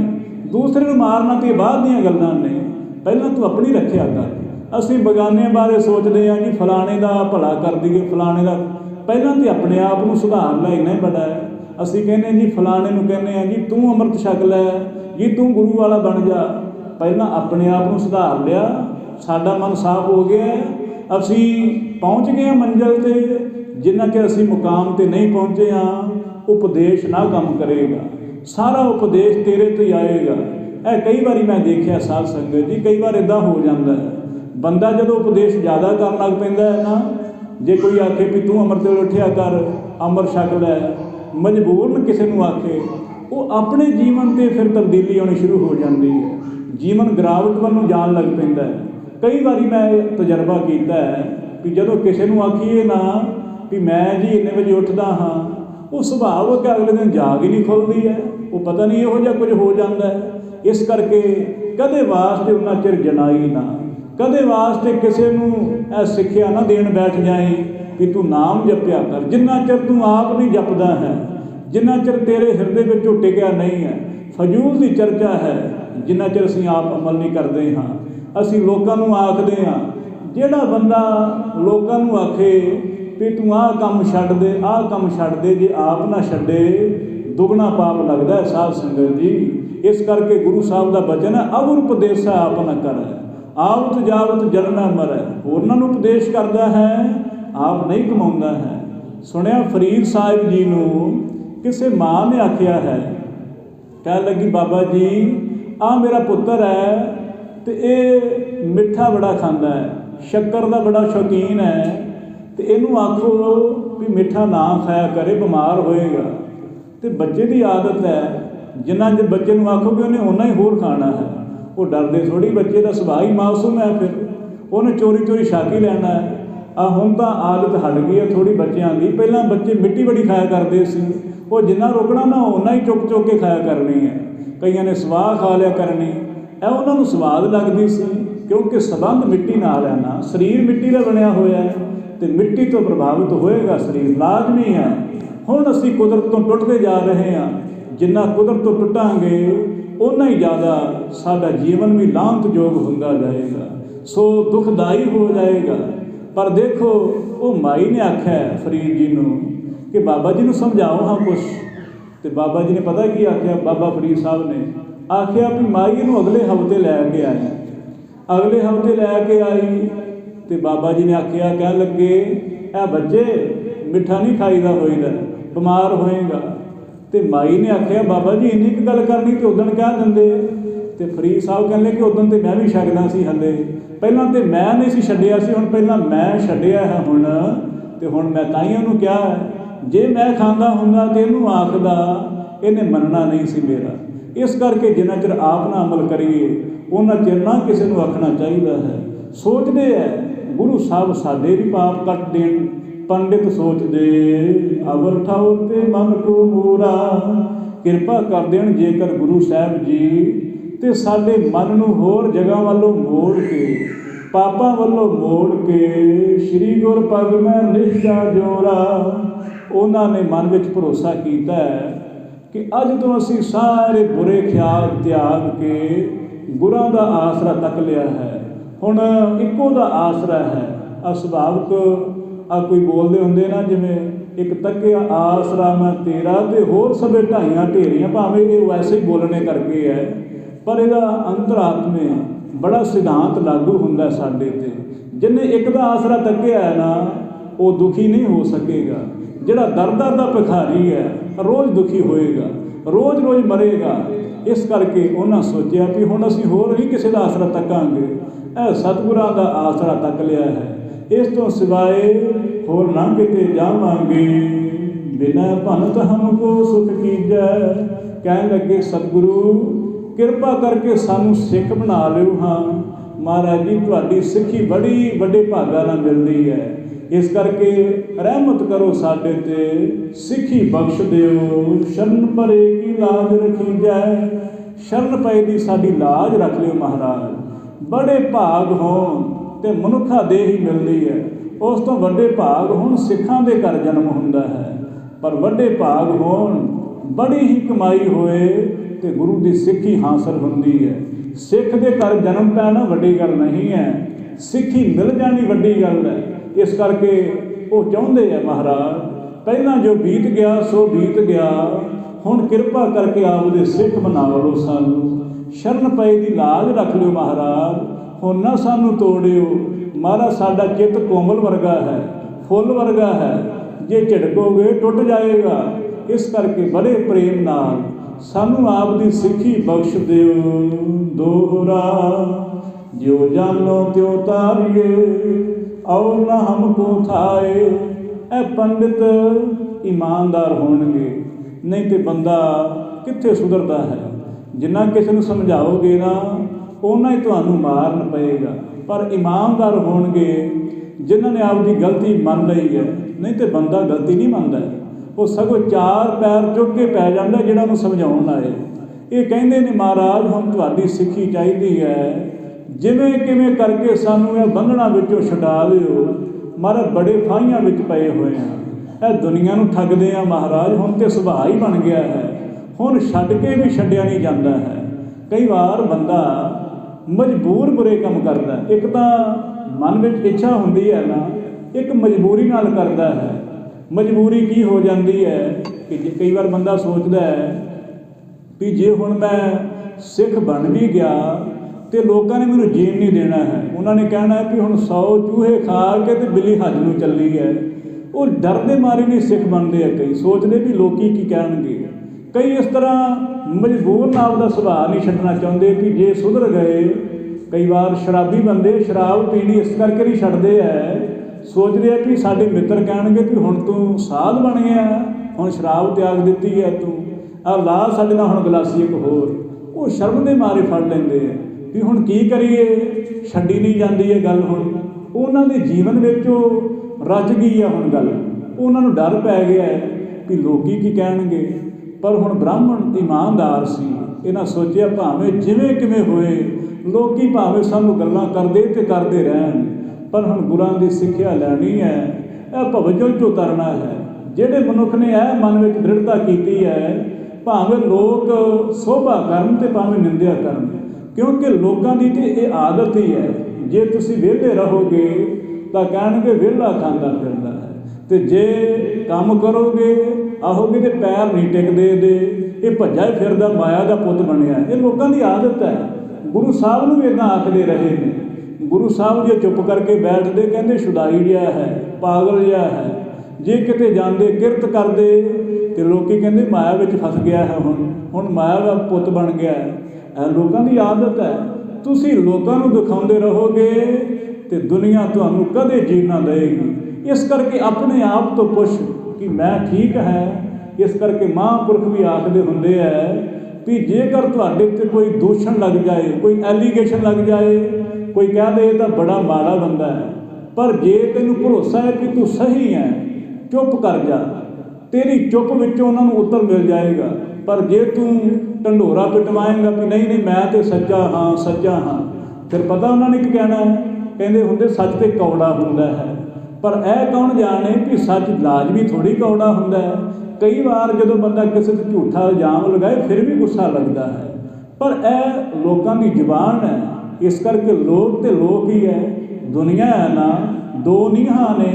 ਦੂਸਰੇ ਨੂੰ ਮਾਰਨਾ ਤੇ ਬਾਅਦ ਦੀਆਂ ਗੱਲਾਂ ਨੇ, ਪਹਿਲਾਂ ਤੂੰ ਆਪਣੀ ਰੱਖਿਆ ਕਰ। ਅਸੀਂ ਬਗਾਨੇ ਬਾਰੇ ਸੋਚਦੇ ਹਾਂ ਜੀ ਫਲਾਣੇ ਦਾ ਭਲਾ ਕਰ ਦਈਏ, ਫਲਾਣੇ ਦਾ, ਪਹਿਲਾਂ ਤਾਂ ਆਪਣੇ ਆਪ ਨੂੰ ਸੁਧਾਰ ਲੈ, ਇੰਨਾ ਹੀ ਬੜਾ ਹੈ। ਅਸੀਂ ਕਹਿੰਦੇ ਜੀ ਫਲਾਣੇ ਨੂੰ ਕਹਿੰਦੇ ਹਾਂ ਜੀ ਤੂੰ ਅੰਮ੍ਰਿਤ ਛਕ ਲੈ ਜੀ, ਤੂੰ ਗੁਰੂ ਵਾਲਾ ਬਣ ਜਾ। ਪਹਿਲਾਂ ਆਪਣੇ ਆਪ ਨੂੰ ਸੁਧਾਰ ਲਿਆ, ਸਾਡਾ ਮਨ ਸਾਫ਼ ਹੋ ਗਿਆ, ਅਸੀਂ ਪਹੁੰਚ ਗਏ ਹਾਂ ਮੰਜ਼ਿਲ 'ਤੇ। ਜਿੰਨਾ ਚਿਰ ਅਸੀਂ ਮੁਕਾਮ 'ਤੇ ਨਹੀਂ ਪਹੁੰਚੇ ਹਾਂ, ਉਪਦੇਸ਼ ਨਾ ਕੰਮ ਕਰੇਗਾ, ਸਾਰਾ ਉਪਦੇਸ਼ ਤੇਰੇ ਤੋਂ ਹੀ ਆਏਗਾ। ਇਹ ਕਈ ਵਾਰੀ ਮੈਂ ਦੇਖਿਆ ਸਾਧ ਸੰਗਤ ਜੀ, ਕਈ ਵਾਰ ਇੱਦਾਂ ਹੋ ਜਾਂਦਾ ਹੈ, ਬੰਦਾ ਜਦੋਂ ਉਪਦੇਸ਼ ਜ਼ਿਆਦਾ ਕਰਨ ਲੱਗ ਪੈਂਦਾ ਹੈ ਨਾ, ਜੇ ਕੋਈ ਆਖੇ ਵੀ ਤੂੰ ਅੰਮ੍ਰਿਤ ਵੇਲੇ ਉੱਠਿਆ ਕਰ, ਅੰਮ੍ਰਿਤ ਛਕ ਲੈ, ਮਜਬੂਰਨ ਕਿਸੇ ਨੂੰ ਆਖੇ, ਉਹ ਆਪਣੇ ਜੀਵਨ 'ਤੇ ਫਿਰ ਤਬਦੀਲੀ ਆਉਣੀ ਸ਼ੁਰੂ ਹੋ ਜਾਂਦੀ ਹੈ, ਜੀਵਨ ਗਿਰਾਵਟ ਵੱਲ ਨੂੰ ਜਾਣ ਲੱਗ ਪੈਂਦਾ ਹੈ। ਕਈ ਵਾਰੀ ਮੈਂ ਇਹ ਤਜਰਬਾ ਕੀਤਾ ਹੈ ਵੀ ਜਦੋਂ ਕਿਸੇ ਨੂੰ ਆਖੀਏ ਨਾ ਵੀ ਮੈਂ ਜੀ ਇੰਨੇ ਵਜੇ ਉੱਠਦਾ ਹਾਂ, ਉਹ ਸੁਭਾਵਿਕ ਅਗਲੇ ਦਿਨ ਜਾਗ ਹੀ ਨਹੀਂ ਖੁੱਲ੍ਹਦੀ ਹੈ, ਉਹ ਪਤਾ ਨਹੀਂ ਇਹੋ ਜਿਹਾ ਕੁਝ ਹੋ ਜਾਂਦਾ ਹੈ। ਇਸ ਕਰਕੇ ਕਦੇ ਵਾਸਤੇ ਉਹਨਾਂ ਚਿਰ ਜਨਾਈ ਨਾ, ਕਦੇ ਵਾਸਤੇ ਕਿਸੇ ਨੂੰ ਇਹ ਸਿੱਖਿਆ ਨਾ ਦੇਣ ਬੈਠ ਜਾਏ ਵੀ ਤੂੰ ਨਾਮ ਜਪਿਆ ਕਰ। ਜਿੰਨਾ ਚਿਰ ਤੂੰ ਆਪ ਨਹੀਂ ਜਪਦਾ ਹੈ, ਜਿੰਨਾ ਚਿਰ ਤੇਰੇ ਹਿਰਦੇ ਵਿੱਚੋਂ ਟਿਕਿਆ ਨਹੀਂ ਹੈ, ਫਜ਼ੂਲ ਦੀ ਚਰਚਾ ਹੈ। ਜਿੰਨਾ ਚਿਰ ਅਸੀਂ ਆਪ ਅਮਲ ਨਹੀਂ ਕਰਦੇ ਹਾਂ, ਅਸੀਂ ਲੋਕਾਂ ਨੂੰ ਆਖਦੇ ਹਾਂ। ਜਿਹੜਾ ਬੰਦਾ ਲੋਕਾਂ ਨੂੰ ਆਖੇ ਵੀ ਤੂੰ ਆਹ ਕੰਮ ਛੱਡ ਦੇ, ਆਹ ਕੰਮ ਛੱਡ ਦੇ, ਜੇ ਆਪ ਨਾ ਛੱਡੇ ਦੁੱਗਣਾ ਪਾਪ ਲੱਗਦਾ ਹੈ ਸਾਧ ਸੰਗਤ ਜੀ। ਇਸ ਕਰਕੇ ਗੁਰੂ ਸਾਹਿਬ ਦਾ ਬਚਨ ਹੈ, ਅਵਰ ਉਪਦੇਸਾ ਆਪ ਨਾ ਕਰੈ, ਆਵਤ ਜਾਵਤ ਜਨਮੈ ਮਰੈ। ਹੋਰਨਾਂ ਨੂੰ ਉਪਦੇਸ਼ ਕਰਦਾ ਹੈ, ਆਪ ਨਹੀਂ ਕਮਾਉਂਦਾ ਹੈ। ਸੁਣਿਆ ਫਰੀਦ ਸਾਹਿਬ ਜੀ ਨੂੰ ਕਿਸੇ ਮਾਂ ਨੇ ਆਖਿਆ ਹੈ, ਕਹਿਣ ਲੱਗੀ ਬਾਬਾ ਜੀ ਆਹ ਮੇਰਾ ਪੁੱਤਰ ਹੈ ਅਤੇ ਇਹ ਮਿੱਠਾ ਬੜਾ ਖਾਂਦਾ ਹੈ, ਸ਼ੱਕਰ ਦਾ ਬੜਾ ਸ਼ੌਕੀਨ ਹੈ, ਅਤੇ ਇਹਨੂੰ ਆਖੋ ਵੀ ਮਿੱਠਾ ਨਾ ਖਾਇਆ ਕਰੇ, ਬਿਮਾਰ ਹੋਏਗਾ। ਅਤੇ ਬੱਚੇ ਦੀ ਆਦਤ ਹੈ, ਜਿੰਨਾ ਜੇ ਬੱਚੇ ਨੂੰ ਆਖੋਗੇ ਉਹਨੇ ਓਨਾ ਹੀ ਹੋਰ ਖਾਣਾ ਹੈ। ਉਹ ਡਰਦੇ ਥੋੜ੍ਹੀ, ਬੱਚੇ ਦਾ ਸੁਭਾਅ ਹੀ ਮਾਸੂਮ ਹੈ, ਫਿਰ ਉਹਨੇ ਚੋਰੀ ਚੋਰੀ ਛਕ ਹੀ ਲੈਣਾ ਹੈ। ਹੁਣ ਤਾਂ ਆਦਤ ਹਟ ਗਈ ਹੈ ਥੋੜ੍ਹੀ ਬੱਚਿਆਂ ਦੀ। ਪਹਿਲਾਂ ਬੱਚੇ ਮਿੱਟੀ ਬੜੀ ਖਾਇਆ ਕਰਦੇ ਸੀ, ਉਹ ਜਿੰਨਾ ਰੋਕਣਾ ਨਾ ਓਨਾ ਹੀ ਚੁੱਕ ਚੁੱਕ ਕੇ ਖਾਇਆ ਕਰਨੀ ਹੈ। ਕਈਆਂ ਨੇ ਸਵਾਹ ਖਾ ਲਿਆ ਕਰਨੀ, ਇਹ ਉਹਨਾਂ ਨੂੰ ਸਵਾਦ ਲੱਗਦੀ ਸੀ, ਕਿਉਂਕਿ ਸੰਬੰਧ ਮਿੱਟੀ ਨਾਲ ਹੈ ਨਾ, ਸਰੀਰ ਮਿੱਟੀ ਦਾ ਬਣਿਆ ਹੋਇਆ ਹੈ ਅਤੇ ਮਿੱਟੀ ਤੋਂ ਪ੍ਰਭਾਵਿਤ ਹੋਏਗਾ ਸਰੀਰ, ਲਾਜ਼ਮੀ ਹੈ। ਹੁਣ ਅਸੀਂ ਕੁਦਰਤ ਤੋਂ ਟੁੱਟਦੇ ਜਾ ਰਹੇ ਹਾਂ, ਜਿੰਨਾ ਕੁਦਰਤ ਤੋਂ ਟੁੱਟਾਂਗੇ ਓਨਾ ਹੀ ਜ਼ਿਆਦਾ ਸਾਡਾ ਜੀਵਨ ਵੀ ਲਾਂਭਤਯੋਗ ਹੁੰਦਾ ਜਾਏਗਾ, ਸੋ ਦੁਖਦਾਈ ਹੋ ਜਾਏਗਾ। ਪਰ ਦੇਖੋ ਉਹ ਮਾਈ ਨੇ ਆਖਿਆ ਫਰੀਦ ਜੀ ਨੂੰ ਕਿ ਬਾਬਾ ਜੀ ਨੂੰ ਸਮਝਾਓ ਹਾਂ ਕੁਛ, ਅਤੇ ਬਾਬਾ ਜੀ ਨੇ ਪਤਾ ਕੀ ਆਖਿਆ, ਬਾਬਾ ਫਰੀਦ ਸਾਹਿਬ ਨੇ ਆਖਿਆ ਵੀ ਮਾਈ ਨੂੰ ਅਗਲੇ ਹਫ਼ਤੇ ਲੈ ਕੇ ਆਏ। ਅਗਲੇ ਹਫ਼ਤੇ ਲੈ ਕੇ ਆਈ ਅਤੇ ਬਾਬਾ ਜੀ ਨੇ ਆਖਿਆ, ਕਹਿਣ ਲੱਗੇ ਇਹ ਬੱਚੇ ਮਿੱਠਾ ਨਹੀਂ ਖਾਈਦਾ ਹੋਈਦਾ, ਬਿਮਾਰ ਹੋਏਗਾ। ਅਤੇ ਮਾਈ ਨੇ ਆਖਿਆ ਬਾਬਾ ਜੀ ਇੰਨੀ ਕੁ ਗੱਲ ਕਰਨੀ ਅਤੇ ਉਦਣ ਕਹਿ ਦਿੰਦੇ। ਅਤੇ ਫਰੀਦ ਸਾਹਿਬ ਕਹਿੰਦੇ ਕਿ ਉਦਣ ਤਾਂ ਮੈਂ ਵੀ ਛਕਦਾ ਸੀ, ਹਾਲੇ ਪਹਿਲਾਂ ਤਾਂ ਮੈਂ ਨਹੀਂ ਸੀ ਛੱਡਿਆ ਸੀ, ਹੁਣ ਪਹਿਲਾਂ ਮੈਂ ਛੱਡਿਆ ਹੈ ਹੁਣ, ਅਤੇ ਹੁਣ ਮੈਂ ਤਾਂ ਹੀ ਉਹਨੂੰ ਕਿਹਾ ਹੈ। ਜੇ ਮੈਂ ਖਾਂਦਾ ਹੁੰਦਾ ਤਾਂ ਇਹਨੂੰ ਆਖਦਾ, ਇਹਨੇ ਮੰਨਣਾ ਨਹੀਂ ਸੀ ਮੇਰਾ। ਇਸ ਕਰਕੇ ਜਿੰਨਾ ਚਿਰ ਆਪ ਨਾ ਅਮਲ ਕਰੀਏ ਉਹਨਾਂ ਚਿਰ ਨਾ ਕਿਸੇ ਨੂੰ ਆਖਣਾ ਚਾਹੀਦਾ ਹੈ। ਸੋਚਦੇ ਹੈ ਗੁਰੂ ਸਾਹਿਬ ਸਾਡੇ ਵੀ ਪਾਪ ਕੱਟ ਦੇਣ, ਪੰਡਿਤ ਸੋਚਦੇ ਅਵਰ ਠਾਉ ਤੇ ਮਨ ਕੋ ਮੂਰਾ, ਕਿਰਪਾ ਕਰ ਦੇਣ ਜੇਕਰ ਗੁਰੂ ਸਾਹਿਬ ਜੀ, ਅਤੇ ਸਾਡੇ ਮਨ ਨੂੰ ਹੋਰ ਜਗ੍ਹਾ ਵੱਲੋਂ ਮੋੜ ਕੇ, ਪਾਪਾਂ ਵੱਲੋਂ ਮੋੜ ਕੇ ਸ਼੍ਰੀ ਗੁਰ ਪਗ ਮੈਂ ਨਿਸ਼ਚਾ ਜੋਰਾ। ਉਹਨਾਂ ਨੇ ਮਨ ਵਿੱਚ ਭਰੋਸਾ ਕੀਤਾ ਹੈ ਕਿ ਅੱਜ ਤੋਂ ਅਸੀਂ ਸਾਰੇ ਬੁਰੇ ਖਿਆਲ ਤਿਆਗ ਕੇ ਗੁਰਾਂ ਦਾ ਆਸਰਾ ਤੱਕ ਲਿਆ ਹੈ, ਹੁਣ ਇੱਕੋ ਦਾ ਆਸਰਾ ਹੈ। ਸੁਭਾਵਿਕ ਕੋਈ ਬੋਲਦੇ ਹੁੰਦੇ ਨਾ, ਜਿਵੇਂ ਇੱਕ ਤੱਕਿਆ ਆਸਰਾ ਮੈਂ ਤੇਰਾ, ਅਤੇ ਹੋਰ ਸਭੇ ਢਾਈਆਂ ਢੇਰੀਆਂ, ਭਾਵੇਂ ਇਹ ਵੈਸੇ ਹੀ ਬੋਲਣੇ ਕਰਕੇ ਹੈ, ਪਰ ਇਹਦਾ ਅੰਤਰਾਤਮੇ बड़ा सिद्धांत लागू हुंदा साडे ते। जिन्हें एक दा आसरा तक्किया है ना, वो दुखी नहीं हो सकेगा। जिहड़ा दर दर दा भिखारी है, रोज़ दुखी होएगा, रोज़ रोज़ मरेगा। इस करके उन्हें सोचा भी हुण असीं होर नहीं किसी का आसरा तकांगे, ਇਹ सतगुरां दा आसरा तक लिया है। इस तो सिवाय होर ना किते जावांगे, बिना भनत हमको सुख कीजै। कहण लगे सतगुरु किरपा करके सानू सिख बना लिओ। हाँ महाराज जी, तुहाडी सिੱਖੀ बड़ी वड्डे भागां नाल मिलदी है। इस करके रहमत करो साडे ते, सिੱਖੀ बख्श दिओ। शरण परे की लाज रखीजै, शरण पए दी साडी लाज रख लिओ महाराज। बड़े भाग होण ते मनुखा देह ही मिलदी है, उस तो वड्डे भाग होण सिखां दे घर जन्म हुंदा है। पर वड्डे भाग होण बड़ी ही कमाई होए ते गुरु दी सिੱਖੀ हासिल हुंदी है। सिख दे घर जन्म पैना वड्डी गल नहीं है, सिੱਖੀ मिल जानी वड्डी गल है। इस करके वो चाहुंदे है महाराज, पहला जो बीत गया सो बीत गया, हुण किरपा करके आपदे सिख बना लो सानू। शरण पए दी लाज रख लिओ महाराज, हुण ना सानू तोड़िओ। महाराज साडा चित्त कोमल वर्गा है, फुल वर्गा है, जे झिड़कोगे टुट जाएगा। इस करके बड़े प्रेम नाल सानू आप दी सिੱਖੀ बख्श दिओ। दोहरा जो जानो त्यो तारिए, और ना हमको थाए। ए पंडित ईमानदार होणगे, नहीं तो बंदा कित्थे सुधरदा है। जिन्ना किसी नूं समझाओगे ना, उन्ना ही तुहानूं मारन पएगा। पर ईमानदार होणगे जिन्हां ने आपकी गलती मान लई है, नहीं तो बंदा गलती नहीं मनदा है, वो सगों चार पैर चुक के पै जांदा जिहड़ा नूं समझाउण आए। ये कहंदे ने महाराज हुण तुहाडी सिੱਖੀ चाहीदी है, जिवें किवें करके सानू इह बंधना विचों छुडा दिओ। महाराज बड़े फाहियां विच पए होए आ, इह दुनिया नूं ठगदे आ महाराज। हुण ते सुभाਅ ही बन गया है, हुण छड्ड के भी छड्डिया नहीं जाता है। कई बार बंदा मजबूर बुरे काम करता है। एक तो मन में इच्छा होंदी है ना, एक मजबूरी नाल करता है। मजबूरी की हो जाती है कि कई बार बंदा सोचता है भी जे हुण मैं सिख बन भी गया तो लोगों ने मैनूं जीण नहीं देना है। उन्होंने कहना है भी हुण 100 चूहे खा के तो बिल्ली हज नूं चली है। वो डर दे मारे नहीं सिख बनते हैं। कई सोचते भी लोग की कहणगे। कई इस तरह मजबूर ना आपका सुभाਅ नहीं छड्डना चाहते कि जे सुधर गए। कई बार शराबी बंदे शराब पीनी इस करके नहीं छड्डते है, सोचते हैं भी साडे मित्र कहणगे भी हुण तूं साध बन गया, हुण शराब त्याग दित्ती है तूं, आ ला साडे नाल हुण गलासी एक होर। वो शर्म दे मारे फड़ लैंदे है भी हुण की करिए, छड्डी नहीं जाती है गल। हुण उन्हां दे जीवन विच रच गई है हुण गल, उन्हां नूं डर पै गया है भी लोकी की कहणगे। पर हुण ब्राह्मण ईमानदार सी, इन्हां सोचिया भावें जिवें किवें होए, लोकी भावें सानूं गल्लां करदे ते करदे रहण, पर हुण गुरां दी सिੱਖਿਆ लैनी है, इह भवजल चों तरना है। जिहड़े मनुख ने इह मन विच दृढ़ता कीती है, भावें लोक शोभा करन ते भावें निंदिया करन, क्योंकि लोकां दी ते इह आदत ही है। जे तुसीं विहले रहोगे तां कहणगे विहला खांदा फिरदा है, ते जे काम करोगे आहोगे तो पैर नहीं टिकदे दे, ये भज्जा ही फिरदा माया का पुत बनया। ये लोगों की आदत है। गुरु साहब नूं भी इदां आखदे रहे ने। गुरु साहब जे चुप करके बैठते कहते शुदाई जिहा है, पागल जिहा है। जे किते जांदे किरत करदे तो लोग कहते माया विच फस गया है, हुण माया का पुत बन गया है। यह लोगों की आदत है। तुसीं लोगों नूं दिखाउंदे रहोगे तो दुनिया तुहानूं कदे जीण ना देगी। इस करके अपने आप तो पुछ कि मैं ठीक है। इस करके महापुरख भी आखदे हुंदे है भी जेकर तुहाडे ते कोई दूषण लग जाए, कोई एलीगेशन लग जाए, कोई कह दे तो बड़ा माड़ा बंदा है, पर जे तैनूं भरोसा है कि तू सही है, चुप कर जा, तेरी चुप विचों उन्हां नूं उत्तर मिल जाएगा। पर जे तू ढंडोरा पिटवाएगा कि नहीं नहीं मैं तो सच्चा हाँ सच्चा हाँ, फिर पता उन्होंने की कहना है। कहते हुंदे सच तो कौड़ा हुंदा है, पर यह कौन जाने कि सच लाजमी थोड़ी कौड़ा हुंदा है। कई बार जो बंदा किसी से झूठा इल्जाम लगाए फिर भी गुस्सा लगता है, पर यह लोगों की जुबान है। इस करके लोग तो लोग ही है, दुनिया है ना दो नीहां ने,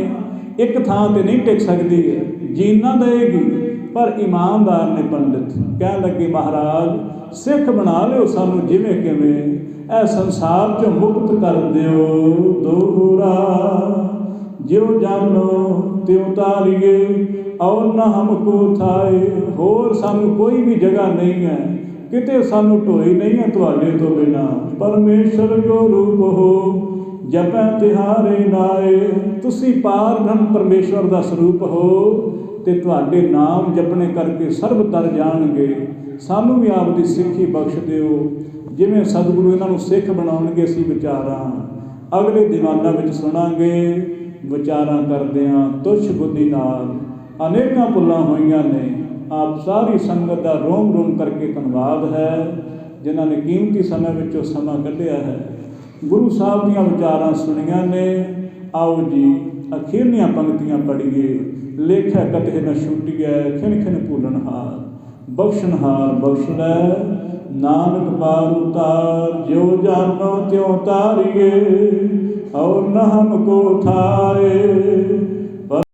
एक थां ते नहीं टिक सकती है, जीना देगी। पर ईमानदार ने पंडित कह लगे महाराज सिख बना लिओ सानू जिवें किवें, ਇਹ ਸੰਸਾਰ ਚੋਂ ਮੁਕਤ ਕਰ ਦਿਓ ਦੋਹਰਾ। ਜਿਉ ਜਾਨੋ ਤਿਉ ਤਾਰੀਏ ਔਰ ਨਾ ਹਮਕੋ ਥਾਏ। ਹੋਰ ਸਾਨੂੰ ਕੋਈ ਵੀ ਜਗ੍ਹਾ ਨਹੀਂ ਹੈ, ਕਿਤੇ ਸਾਨੂੰ ਢੋਈ ਨਹੀਂ ਹੈ ਤੁਹਾਡੇ ਤੋਂ ਬਿਨਾਂ। ਪਰਮੇਸ਼ਰ ਜੋ ਰੂਪ ਹੋ ਜਪੈ ਤਿਹਾਰੇ ਨਾਏ। ਤੁਸੀਂ ਪਾਰ ਬ੍ਰਹਮ ਪਰਮੇਸ਼ਵਰ ਦਾ ਸਰੂਪ ਹੋ ਤੇ ਤੁਹਾਡੇ ਨਾਮ ਜਪਣੇ ਕਰਕੇ ਸਰਬ ਤਰ ਜਾਣਗੇ। ਸਾਨੂੰ ਵੀ ਆਪ ਦੀ ਸਿੱਖੀ ਬਖਸ਼ ਦਿਓ, ਜਿਵੇਂ ਸਤਿਗੁਰੂ ਇਹਨਾਂ ਨੂੰ ਸਿੱਖ ਬਣਾਉਣਗੇ ਅਸੀਂ ਵਿਚਾਰਾਂ ਅਗਲੇ ਦੀਵਾਨਾਂ ਵਿੱਚ ਸੁਣਾਂਗੇ। ਵਿਚਾਰਾਂ ਕਰਦਿਆਂ ਤੁਛ ਬੁੱਧੀ ਨਾਲ ਅਨੇਕਾਂ ਭੁੱਲਾਂ ਹੋਈਆਂ ਨੇ। ਆਪ ਸਾਰੀ ਸੰਗਤ ਦਾ ਰੋਮ ਰੋਮ ਕਰਕੇ ਧੰਨਵਾਦ ਹੈ, ਜਿਨ੍ਹਾਂ ਨੇ ਕੀਮਤੀ ਸਮੇਂ ਵਿੱਚੋਂ ਸਮਾਂ ਕੱਢਿਆ ਹੈ, ਗੁਰੂ ਸਾਹਿਬ ਦੀਆਂ ਵਿਚਾਰਾਂ ਸੁਣੀਆਂ ਨੇ। ਆਓ ਜੀ ਅਖੀਰਲੀਆਂ ਪੰਕਤੀਆਂ ਪੜ੍ਹੀਏ। ਲੇਖੈ ਕਤਹਿ ਨ ਛੁਟੀਐ ਖਿਨ ਖਿਨ ਭੂਲਨਹਾਰ। ਬਖਸ਼ਨਹਾਰ ਬਖਸ਼ ਲੈ ਨਾਨਕ ਪਾਰ ਉਤਾਰ। ਜਿਉ ਜਾਨੋ ਤਿਉ ਤਾਰੀਏ ਔਰ ਨ ਹਮਕੋ ਥਾਏ।